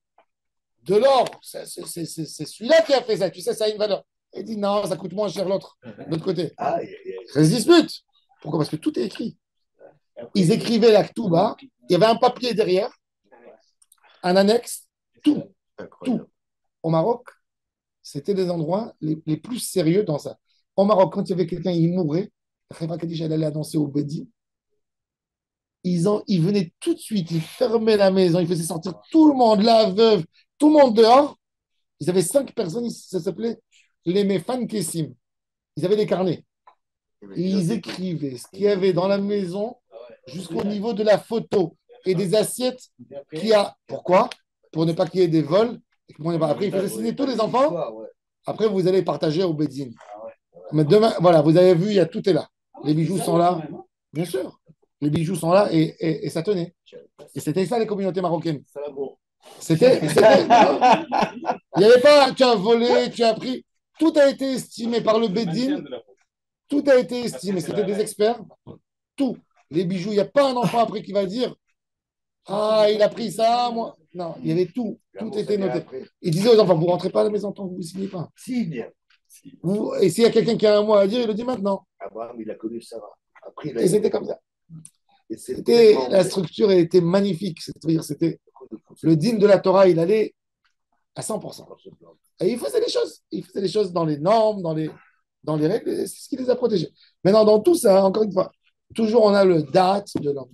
de l'or. C'est celui-là qui a fait ça. Tu sais, ça a une valeur. Il dit non, ça coûte moins cher l'autre, de l'autre côté. Ça se dispute. Pourquoi? Parce que tout est écrit. Ils écrivaient la Ketouba, il y avait un papier derrière, un annexe, tout. Au Maroc, c'était des endroits les plus sérieux dans ça. Au Maroc, quand il y avait quelqu'un, il mourait, Khaybar Kadija, elle allait annoncer au Bedi. Ils venaient tout de suite, ils fermaient la maison, ils faisaient sortir tout le monde, la veuve, tout le monde dehors. Ils avaient 5 personnes, ça s'appelait les Mefan Kessim. Ils avaient des carnets. Et ils écrivaient ce qu'il y avait dans la maison jusqu'au niveau de la photo et des assiettes qu'il y a. Pourquoi? Pour ne pas qu'il y ait des vols. Après, il faisaient signer tous les enfants. Après, vous allez partager au Bédine. Mais demain, voilà, vous avez vu, il y a tout est là. Les bijoux sont là. Bien sûr. Les bijoux sont là et ça tenait. Et c'était ça, les communautés marocaines. C'était. Il n'y avait pas, tu as volé, tu as pris. Tout a été estimé par le Bédine. Tout a été estimé. C'était des experts. Tout. Les bijoux, il n'y a pas un enfant après qui va dire ah, il a pris ça, moi. Non, il y avait tout. Tout était noté. Il disait aux enfants vous ne rentrez pas à la maison tant que vous ne signez pas. Signe. Et s'il y a quelqu'un qui a un mot à dire, il le dit maintenant. Abraham, il a connu Sarah. Après, Et c'était comme ça. Et c'est C'était, tellement la vrai. structure elle était magnifique. C'est-à-dire, c'était le dîme de la Torah, il allait à 100%. Et il faisait les choses. Il faisait les choses dans les normes, dans les règles. Et c'est ce qui les a protégés. Maintenant, dans tout ça, encore une fois, toujours on a le date de l'homme.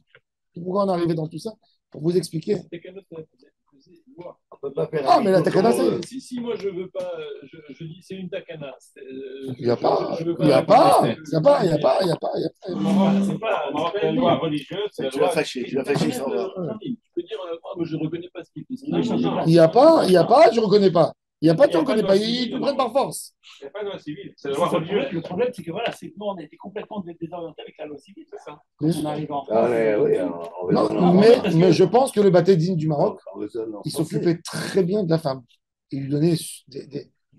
Pourquoi on est arrivé dans tout ça? Pour vous expliquer. On peut pas faire Ah, mais la takana, c'est. Si moi je veux pas, je dis c'est une takana. Il n'y a pas. je veux Il n'y a pas. Il n'y a pas. Il n'y a pas. Il n'y a pas. C'est pas une loi religieuse. c'est la Tu vas loi- fâcher, tu vas fâcher sans voir. Tu peux dire, moi je ne reconnais pas ce qui est Il n'y a pas. Il n'y a pas. Je ne reconnais pas. Il n'y a pas. Tu ne reconnais pas. Ils te prennent par force. Il n'y a pas de loi civile. C'est C'est la loi ça, religieuse. le problème, c'est que voilà, c'est que nous, on a été complètement désorientés avec la loi civile, c'est ça. Oui. On arrive en Ah, France. oui, Non, mais je pense que le Batédine du Maroc, il s'occupe. s'occupait très bien de la femme. Il lui donnait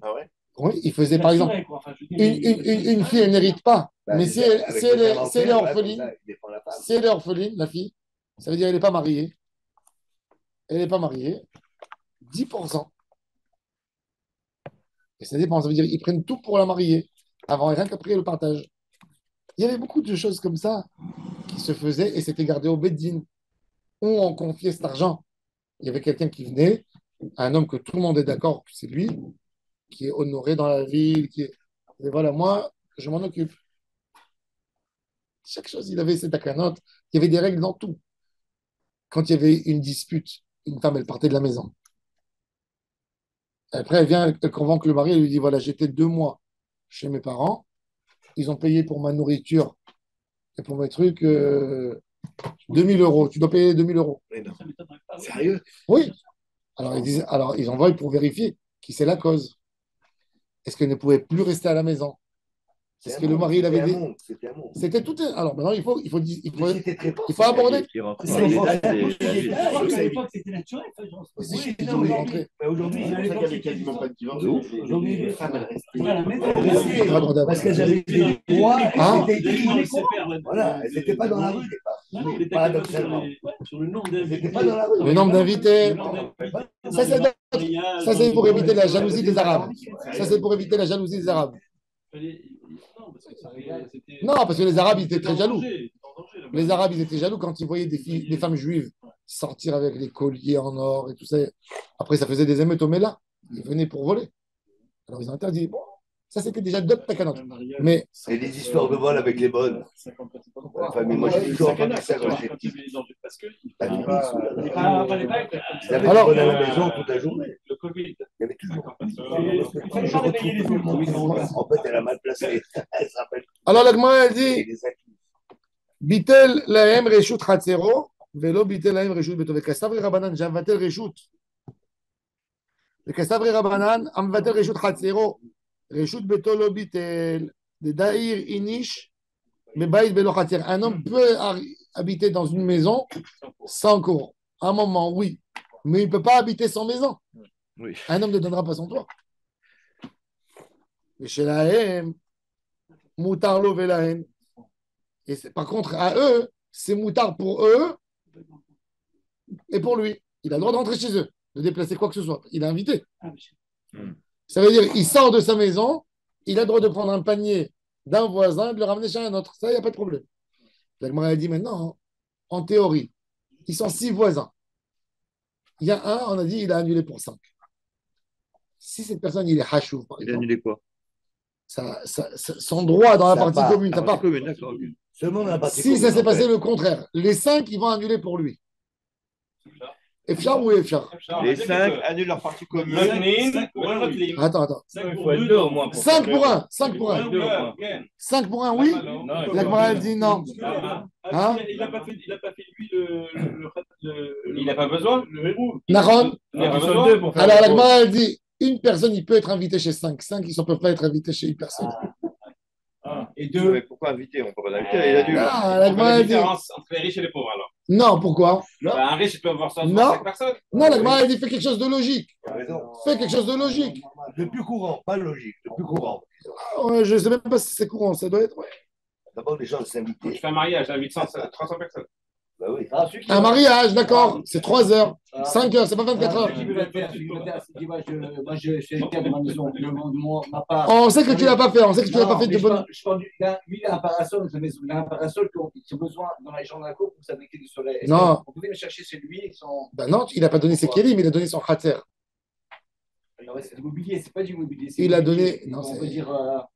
Ah ouais? Oui, il faisait par exemple. Quoi. Enfin, je veux dire, Une fille, elle n'hérite pas. Bah, Mais si elle est orpheline, orpheline, si elle est orpheline, la fille, ça veut dire qu'elle n'est pas mariée. Elle n'est pas mariée. 10%. Et ça dépend. Ça veut dire qu'ils prennent tout pour la marier. Avant et rien qu'après le partage. Il y avait beaucoup de choses comme ça qui se faisaient et c'était gardé au Beddin. Où on confiait cet argent. Il y avait quelqu'un qui venait, un homme que tout le monde est d'accord que c'est lui, qui est honoré dans la ville, et voilà, moi, je m'en occupe. Chaque chose, il avait ses takanotes. Il y avait des règles dans tout. Quand il y avait une dispute, une femme, elle partait de la maison. Après, elle vient, elle convainc le mari, elle lui dit, voilà, j'étais 2 mois chez mes parents, ils ont payé pour ma nourriture et pour mes trucs 2000 euros. Tu dois payer 2000 euros. ça m'étonnerait pas. Oui. Sérieux? Oui. Alors ils envoient pour vérifier qui c'est la cause. Est-ce qu'elle ne pouvait plus rester à la maison? Est-ce que le mari, il avait dit. C'était un monde. C'était tout. Alors maintenant, il faut Mais c'était très il faut aborder. Il rentre C'est dans les bon. dates, À l'époque, c'était naturel. Oui, ils non, ont mais rentré. aujourd'hui, À c'est l'époque, pour ça qu'il y avait c'était quasiment ça. pas de divorce. Aujourd'hui, les femmes, elles restent. Voilà, mais Il faudra demander Parce après. qu'elles avaient des droits, Ah. elles étaient écrites. Voilà, elles n'étaient pas dans la rue, les femmes. Paradoxalement. Sur le nombre Elles d'invités. n'étaient pas dans la rue. Le nombre d'invités. Le nombre d'invités. Ça, c'est pour éviter la jalousie des Arabes. Ça, c'est pour éviter la jalousie des Arabes. Non, parce que c'était- Non, parce que les Arabes, ils étaient c'était en très jaloux. danger, c'était en danger, là-bas. Les Arabes, ils étaient jaloux quand ils voyaient des femmes juives sortir avec les colliers en or et tout ça. Après, ça faisait des émeutes au Mela. Ils venaient pour voler. Alors, ils ont interdit. Bon, ça, c'était déjà d'autres takanotes. Mais Et les histoires de vol avec les bonnes. La famille, moi, j'ai toujours entendu ça quand j'étais petit. Parce que La nuit, il ils avaient Alors- des bonnes à la maison toute la journée. le Covid. Il y avait toujours. fallait pas réveiller les autres. En fait, elle a mal placé. Elle se rappelle. alors, la Gemara, elle Et dit les acquis. Bitel lahem reshut chatzero, velo bitel lahem reshut beto. Vekasavri rabanan, j'amvatel reshut. Vekasavri rabanan, amvatel reshut chatzero. Reshut beto lo bitel. De daïr inish, bebaït belo chatzer. Un homme peut habiter dans une maison sans cour. À un moment, oui. Mais il ne peut pas habiter sans maison. Oui. Un homme ne donnera pas son toit. Mais chez la haine, moutarlo velahen. Et par contre, à eux, c'est moutard pour eux et pour lui. Il a le droit de rentrer chez eux, de déplacer quoi que ce soit. Il est invité. Ça veut dire il sort de sa maison, il a le droit de prendre un panier d'un voisin et de le ramener chez un autre. Ça, il n'y a pas de problème. La Gemara a dit maintenant, en théorie, ils sont 6 voisins. Il y a un, on a dit, il a annulé pour 5. Si cette personne, il est hachou, par Il a exemple, annulé quoi? son droit dans la Ça partie part. commune, ça part. Commune, d'accord. Ok. Seulement dans la partie Si ça commune, s'est en passé fait. le contraire, les 5, ils vont annuler pour lui. Efchar ou Efchar? Les 5 annulent leur partie commune. Attends. 5 pour 2 au moins. 5 pour 1, 5 pour 1. 5 pour 1, oui. La Gemara, elle dit non. Hein? Il n'a pas fait lui il n'a pas besoin le verrou. Naron. Il n'a pas besoin pour faire Alors la le Gemara, elle dit une personne, il peut être invité chez 5. 5, ils ne peuvent pas être invités chez une personne. Et Mais pourquoi inviter? On peut pas l'inviter, il annule. Non, la Gemara, elle dit différence entre les riches et les pauvres alors. non, pourquoi? Bah, un riche il peut avoir ça Non. 5 personnes. Non, la Gemara, elle dit fais quelque chose de logique. Tu as raison. Fais quelque chose de logique. Le plus courant, pas logique, le plus courant. Ah, ouais, je ne sais même pas si c'est courant, ça doit être. Ouais. D'abord, les gens Je s'invitaient. fais un mariage, j'invite 300 personnes. Bah oui. Ah, ceux qui Un veulent- mariage, d'accord, Ah. c'est 3 heures, Ah. 5 heures, c'est pas 24 Ah, heures. ceux qui veulent faire, ceux qui veulent faire, ceux qui- moi, je fais le cas de ma maison, ma part. On sait que tu l'as pas fait, on sait que tu l'as pas Non, fait mais de bonne. lui, il a un parasol, il a un parasol qui a besoin dans les gens de la cour pour s'abriter du soleil. Est-ce Non. qu'on pouvait le chercher chez lui sans... Ben non, il n'a pas donné ses kélim, il a donné son khater. Non, ouais, c'est du mobilier, c'est pas du mobilier. c'est Il a mobilier. donné- non, On c'est- peut dire.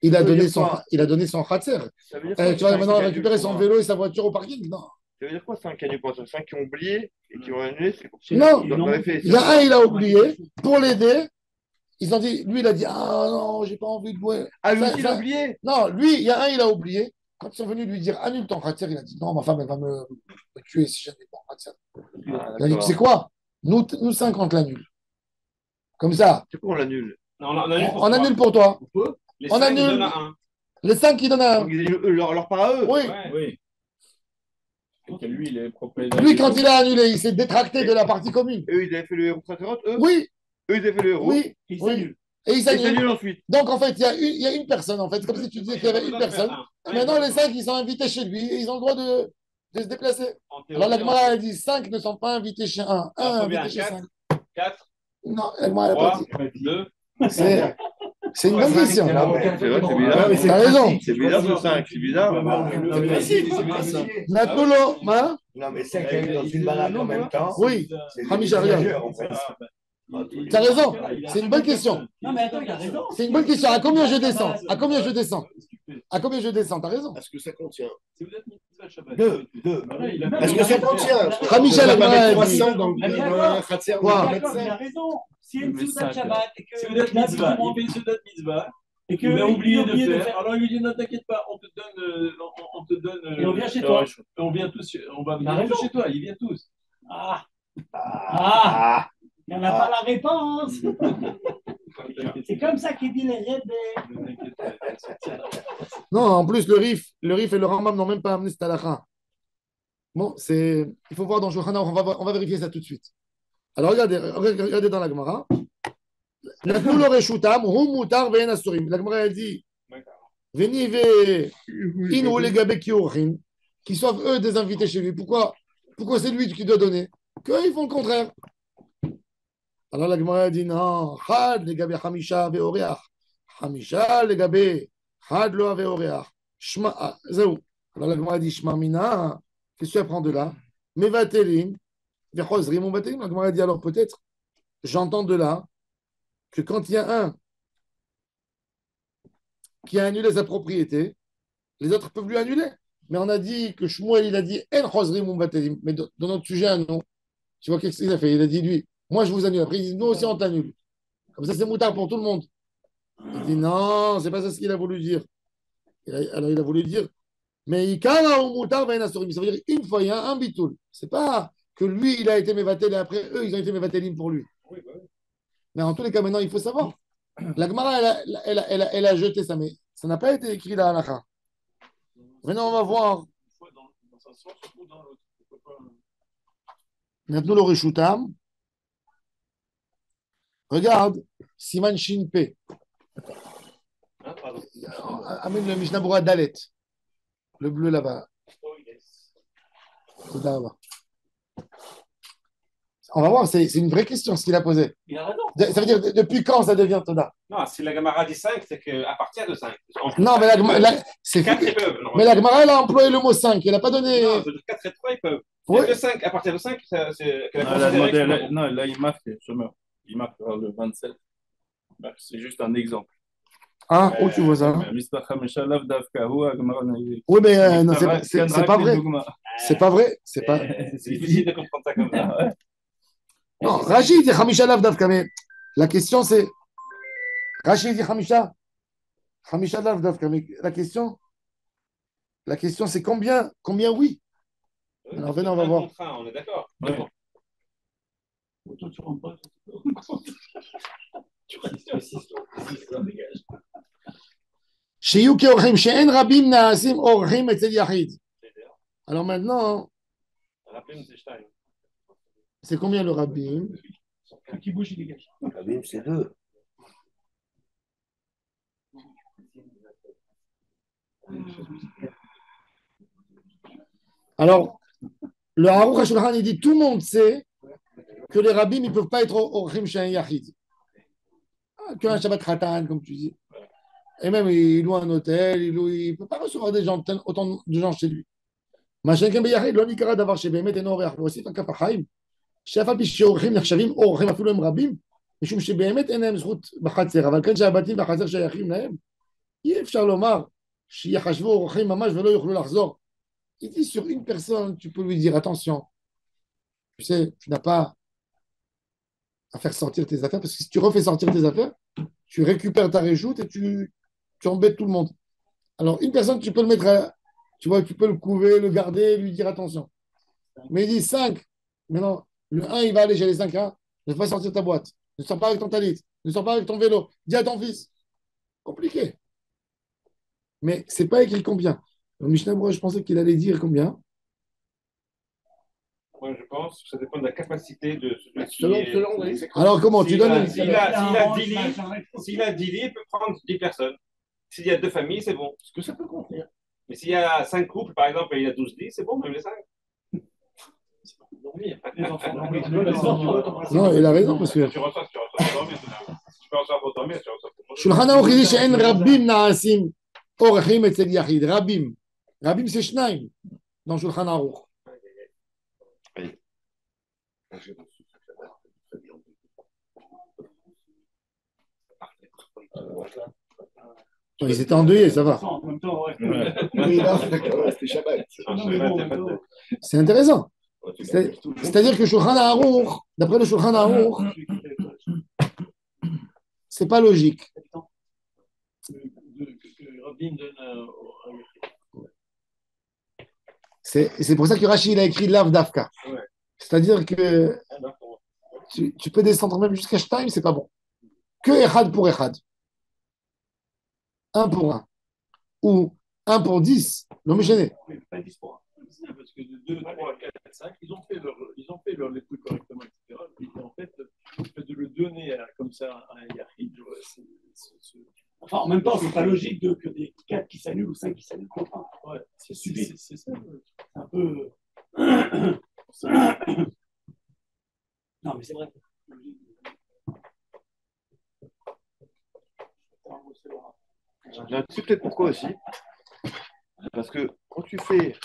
Il a Ça veut donné dire son, quoi il a donné son khater. Ça veut dire quoi, Tu vas c'est un maintenant canuc récupérer pour son moi vélo et sa voiture au parking? Non. Ça veut dire quoi, c'est un canuc pour moi? C'est 5 qui ont oublié et qui ont annulé? Non. Dans les faits, Il y a un, il a oublié. Pour l'aider, ils ont dit, lui, il a dit, ah non, j'ai pas envie de boire. Ah, lui Ça- aussi, il a ça- oublié? Non, lui, il y a un, il a oublié. Quand ils sont venus lui dire, annule ton khater, il a dit, non, ma femme, elle va me tuer si j'annule mon khater. Ah, Il a dit, tu d'accord. sais quoi? Nous 5, on te l'annule. Comme ça, C'est quoi, on l'annule? Non, on annule pour on toi. annule pour toi. Les on 5 annule. donnent à un. Les 5 qui donnent un. Donc, ils annulent leur part à eux? Oui. Ouais. Oui. Et que lui, il est propriétaire. Lui, quand il a annulé, il s'est détracté de la partie commune. Eux, ils avaient fait le héros sacerdote, eux? Oui, Eux, ils avaient fait le héros. oui, Il oui. s'annule. Et il Ils s'annule. s'annulent ensuite. Donc, en fait, il y a une personne, en fait. C'est comme si tu disais qu'il y avait une personne. Maintenant, les 5, ils sont invités chez lui et ils ont le droit de se déplacer. Alors, la Gemara, elle dit 5 ne sont pas invités chez un. Un Alors, combien? invité chez 5. 4, Non, la Gemara, elle a pas 3, dit. 2. C'est une bonne question. C'est vrai, c'est bizarre. T'as raison. C'est bizarre, ce 5, c'est bizarre. C'est facile, c'est facile. Natolo, hein? Non, mais 5 amis dans une balade en même temps. Oui, C'est Hamisha, regarde. voyageurs, en fait. T'as raison. C'est une bonne question. Non, mais attends, il a raison. C'est une bonne question. À combien je descends? À combien je descends? À combien je descends? T'as raison. Est-ce que ça contient Si vous êtes mitzvah Shabbat. Deux. Est-ce Est-ce que ça contient Hamisha, la Gemara, elle dit. 300 dans Mais le d'accord. khatser, Quoi on va D'accord, mettre il a 5. raison. S'il y a une Mais Souda de ça, Shabbat et que Si vous êtes là, mitzvah, tout le monde- il fait une Souda de mitzvah, et que il a oublié de de faire. Alors il lui dit non, t'inquiète pas, on te donne. Et on vient chez le toi. réchaud. On vient tous, on va Il a venir tous raison. chez toi, ils viennent tous. Ah, Ah, il n'y en a pas la réponse. C'est comme ça qu'il dit les rébés. Ne t'inquiète pas. Non, en plus, le Rif et le Rambam n'ont même pas amené cette halakha. Bon, il faut voir dans Shulchan Aruch, on va vérifier ça tout de suite. Alors, regardez dans la Gemara. Natnu lo reshutam, hu mutar ve'en asurim. La Gemara elle dit, veni ve inu legabe kiorchin, qu'ils soient eux des invités chez lui. Pourquoi c'est lui qui doit donner? Qu'eux, ils font le contraire. Alors la Gemara dit non, Had legabe Hamisha ve'oreach. Hamisha legabe Had lo ve'oreach. Shma, zéou. Alors la Gemara dit Shma mina, qu'est-ce que tu apprends de là? Mevatelin, ve'chozrim, ou vatelin. La Gemara dit alors peut-être, j'entends de là que quand il y a un qui a annulé sa propriété, les autres peuvent lui annuler. Mais on a dit que Shmuel, il a dit En chozrim, vatelin. Mais dans notre sujet à nous, tu vois qu'est-ce qu'il a fait? Il a dit lui, moi je vous annule. Après, il dit nous aussi on t'annule. Comme ça, c'est moutard pour tout le monde. Il dit non, c'est pas ça ce qu'il a voulu dire. Alors il a voulu dire, mais Ikara ou moutard va ça veut dire une fois, il y a un bitoul. C'est pas que lui, il a été mévatel et après eux, ils ont été mévatelim pour lui. Mais en tous les cas, maintenant, il faut savoir. La Gemara, elle a jeté ça, mais ça n'a pas été écrit dans la halakha. Maintenant, on va voir. Une fois dans un sens ou dans l'autre. Pourquoi pas. Maintenant, le Reshutam. Regarde, Siman Shin Pe. Hein, pardon. Amène le Mishnah Bura Dalet. Le bleu là-bas. C'est là-bas. On va voir, c'est une vraie question ce qu'il a posé. Il a raison. Ça veut dire depuis quand ça devient Toda? Non, si la Gemara dit 5, c'est qu'à partir de 5. Non, mais c'est 4, fou. ils peuvent. Mais la Gemara, elle a employé le mot 5. Elle n'a pas donné. Non, je veux dire 4 et 3, ils peuvent. Ouais. De 5, à partir de 5, c'est que la Non, là, considération- là, il marque, il marque le 27. Bah, c'est juste un exemple. Hein? Où tu vois ça? Misbah Hamisha lav davka hu, Agmara Naïve. Oui, mais non, Misbah c'est Kanrak pas le vrai. Dougma. C'est pas vrai. C'est pas. C'est difficile de comprendre ça comme ça. Ouais. Non, Rachid dit Hamisha Lav Davka, mais la question c'est. Rachid dit Hamisha. Hamisha Lav Davka, mais la question c'est combien oui. Alors, venez, on va voir. Contre un, on est d'accord. Ouais. Toi, tu rentres pas. Chez Yuki Orhim, chez En Rabim Naasim Orhim et Yahid. Alors maintenant, Rappelez-nous, c'est Stein. c'est combien le Rabim? Qui bouge, il dégage. Rabim, c'est 2. Alors, le Aruch HaShulchan, il dit tout le monde sait que les rabbins, ils ne peuvent pas être Orchim chez un Yachid. Qu'un Shabbat Khatan, comme tu dis. Et même, il loue un hôtel, il ne peut pas recevoir autant de gens chez lui. Machin qu'un Yachid, לא ניכרה דבר שבאמת אינו אורח להוסיף על כף החיים, שאף על פי שאורחים נחשבים אורחים אפילו הם רבים, משום שבאמת אין להם זכות בחצר, אבל כן שהבתים והחצר שייכים להם, אי אפשר לומר שיחשבו אורחים ממש ולא יוכלו לחזור. Il dit sur une personne, tu peux lui dire attention, tu sais, tu n'as pas à faire sortir tes affaires, parce que si tu refais sortir tes affaires, tu récupères ta réjoute et tu embêtes tout le monde. Alors, une personne, tu peux le mettre tu vois, tu peux le couver, le garder, lui dire attention. Mais il dit 5. Maintenant, le 1, il va aller chez les 5 1. Ne fais pas sortir ta boîte. Ne sors pas avec ton talit. Ne sors pas avec ton vélo. Dis à ton fils. Compliqué. Mais c'est pas écrit combien. Le Mishnah Berurah, je pensais qu'il allait dire combien. Moi, je pense que ça dépend de la capacité de celui qui Selon, oui, c'est Alors, comment tu donnes S'il a 10 lits, il peut prendre 10 personnes. S'il y a 2 familles, c'est bon. ce que ça peut contenir. Mais s'il y a 5 couples, par exemple, et il y a 12 lits, c'est bon, même les 5. Dormir. Non, il a raison, parce que Tu reçois pour dormir. Tu peux recevoir pour dormir, tu reçois pour dormir. Shulchan Aruch, il dit שאין רבים נעשים אורחים אצל יחיד. רבים. רבים c'est שניים. Dans Shulchan Aruch. Ils étaient endeuillés, ça va. En même temps, ouais. Oui, là, c'était Shabbat. C'est intéressant. C'est-à-dire que Shulchan Aruch, d'après le Shulchan Aruch, c'est pas logique. Que Rabin donne C'est pour ça que Rashi il a écrit Lav Dafka. Ouais. C'est-à-dire que tu peux descendre même jusqu'à Shtaim, c'est pas bon. Que Echad pour Echad. 1 pour 1. Ou 1 pour 10. Non, mais gêné. Oui, pas 10 pour 1. Parce que de 2, 3, 4, 5, ils ont fait leur les trucs correctement, etc. Et en fait, le fait de le donner comme ça à un Yahid, Enfin, en même temps, c'est pas logique que des 4 qui s'annulent ou 5 qui s'annulent contre 1. ouais, C'est subit. c'est ça. C'est un peu. Non, mais c'est vrai. Non, tu sais peut-être pourquoi aussi. Parce que quand tu fais,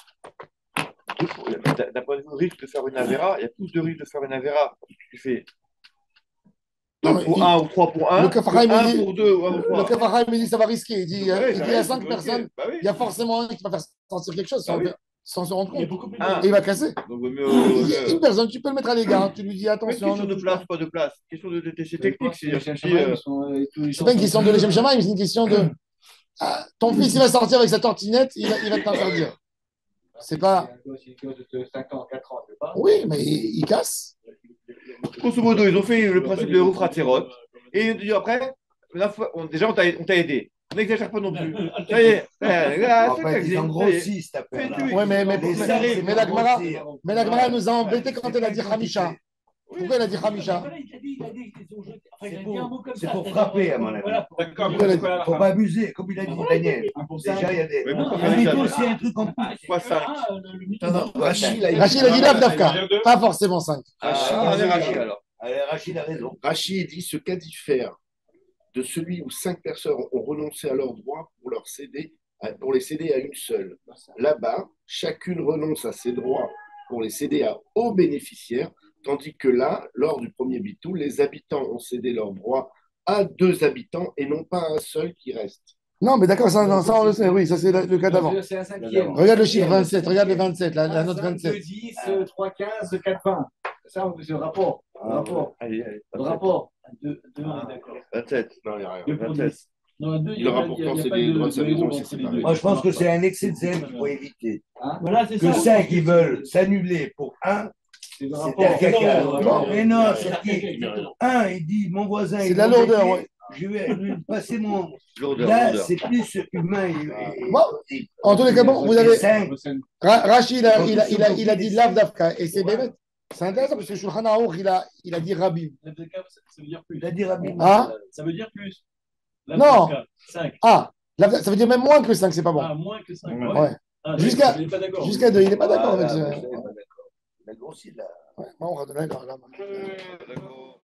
d'un point de vue risque de faire une Avera, il y a plus de risque de faire une Avera. Tu fais 2 Non, pour 1 ou 3 pour 1, le Kafaraïm, 1 il dit- pour 2 ou 1 pour 3. Le Kafaraïm, il dit ça va risquer. Il dit, Ouais, il ça dit à risque, 5 ok. personnes, Bah oui. il y a forcément un qui va faire sentir quelque chose Ah oui. sans se rendre Il y a compte. beaucoup plus Ah. Et il va casser. Donc, vaut mieux, Il dit, une personne, tu peux le mettre à l'égard. Tu lui dis Mais attention. question ne de touche place, pas. pas de place. Question de c'est technique. C'est C'est pas une question de Lechem Shamaim, c'est une question de. Ah, ton fils, il va sortir avec sa tortinette, il va t'interdire. C'est pas. De 5 ans, 4 ans, c'est pas. Oui, mais il casse. Grosso modo, ils ont fait le principe de Roufratzerot. Et ils ont dit après, déjà, on t'a aidé. N'exagère pas non plus. Ça y est. En fait, ils engrossissent cette affaire-là. Ouais, mais Les cinq, ils la vont Gemara grossir. mais la Gemara nous a embêtés quand elle a dit Hamisha. Pourquoi elle a dit Hamisha? C'est pour frapper, à mon avis. D'accord, mais Pourquoi c'est quoi la Faut fin? pas abuser, comme il a dit Daniel. Déjà, il y a des. Mais pourquoi Il y a Hamisha aussi un truc en plus. Pourquoi 5? Rachid, Rachid a dit Lav Dafka, pas forcément 5. On est Rachid alors. Allez, Rachid a raison. Non, mais d'accord, ça on le sait, oui, ça c'est le cas d'avant. C'est un cinquième. Regarde le chiffre 27, regarde le 27, la note 27. 2, 10, 3, 15, 4, 20. C'est ça, c'est le rapport. Le rapport. Allez, allez. Le rapport. 2, on est d'accord. 27. Non, il n'y a rien. 2 pour 27. 10. Non, 2, Le rapportant, c'est les droits de sa maison, c'est séparé. Moi, je pense que c'est un excès de zèle qu'il faut éviter. Voilà, c'est Que ça. 5 ils veulent s'annuler pour 1, C'est le c'est rapport. un caca. Non, Mais non, c'est c'est un, il dit mon voisin. C'est il de la va lourdeur, m'aider, ouais. Je vais lui passer mon. Lourdeur, Là, lourdeur. c'est plus humain. Bon, en tous les cas, bon, vous avez. 5, Rachid, il a dit Lav Dafka, et c'est bête. C'est intéressant parce que Shulchan Aruch, il a dit Rabbi. ça veut dire plus. il a dit Rabbi. Ah, Ça veut dire plus. Non. 5. ah, Là, ça veut dire même moins que 5, c'est pas bon. Ah, moins que 5. Ouais. Ah, Jusqu'à il n'est pas d'accord. jusqu'à 2, il n'est pas d'accord avec Voilà, ça. je suis pas d'accord. Il a grossi là. Ouais, moi, on va donner là. D'accord.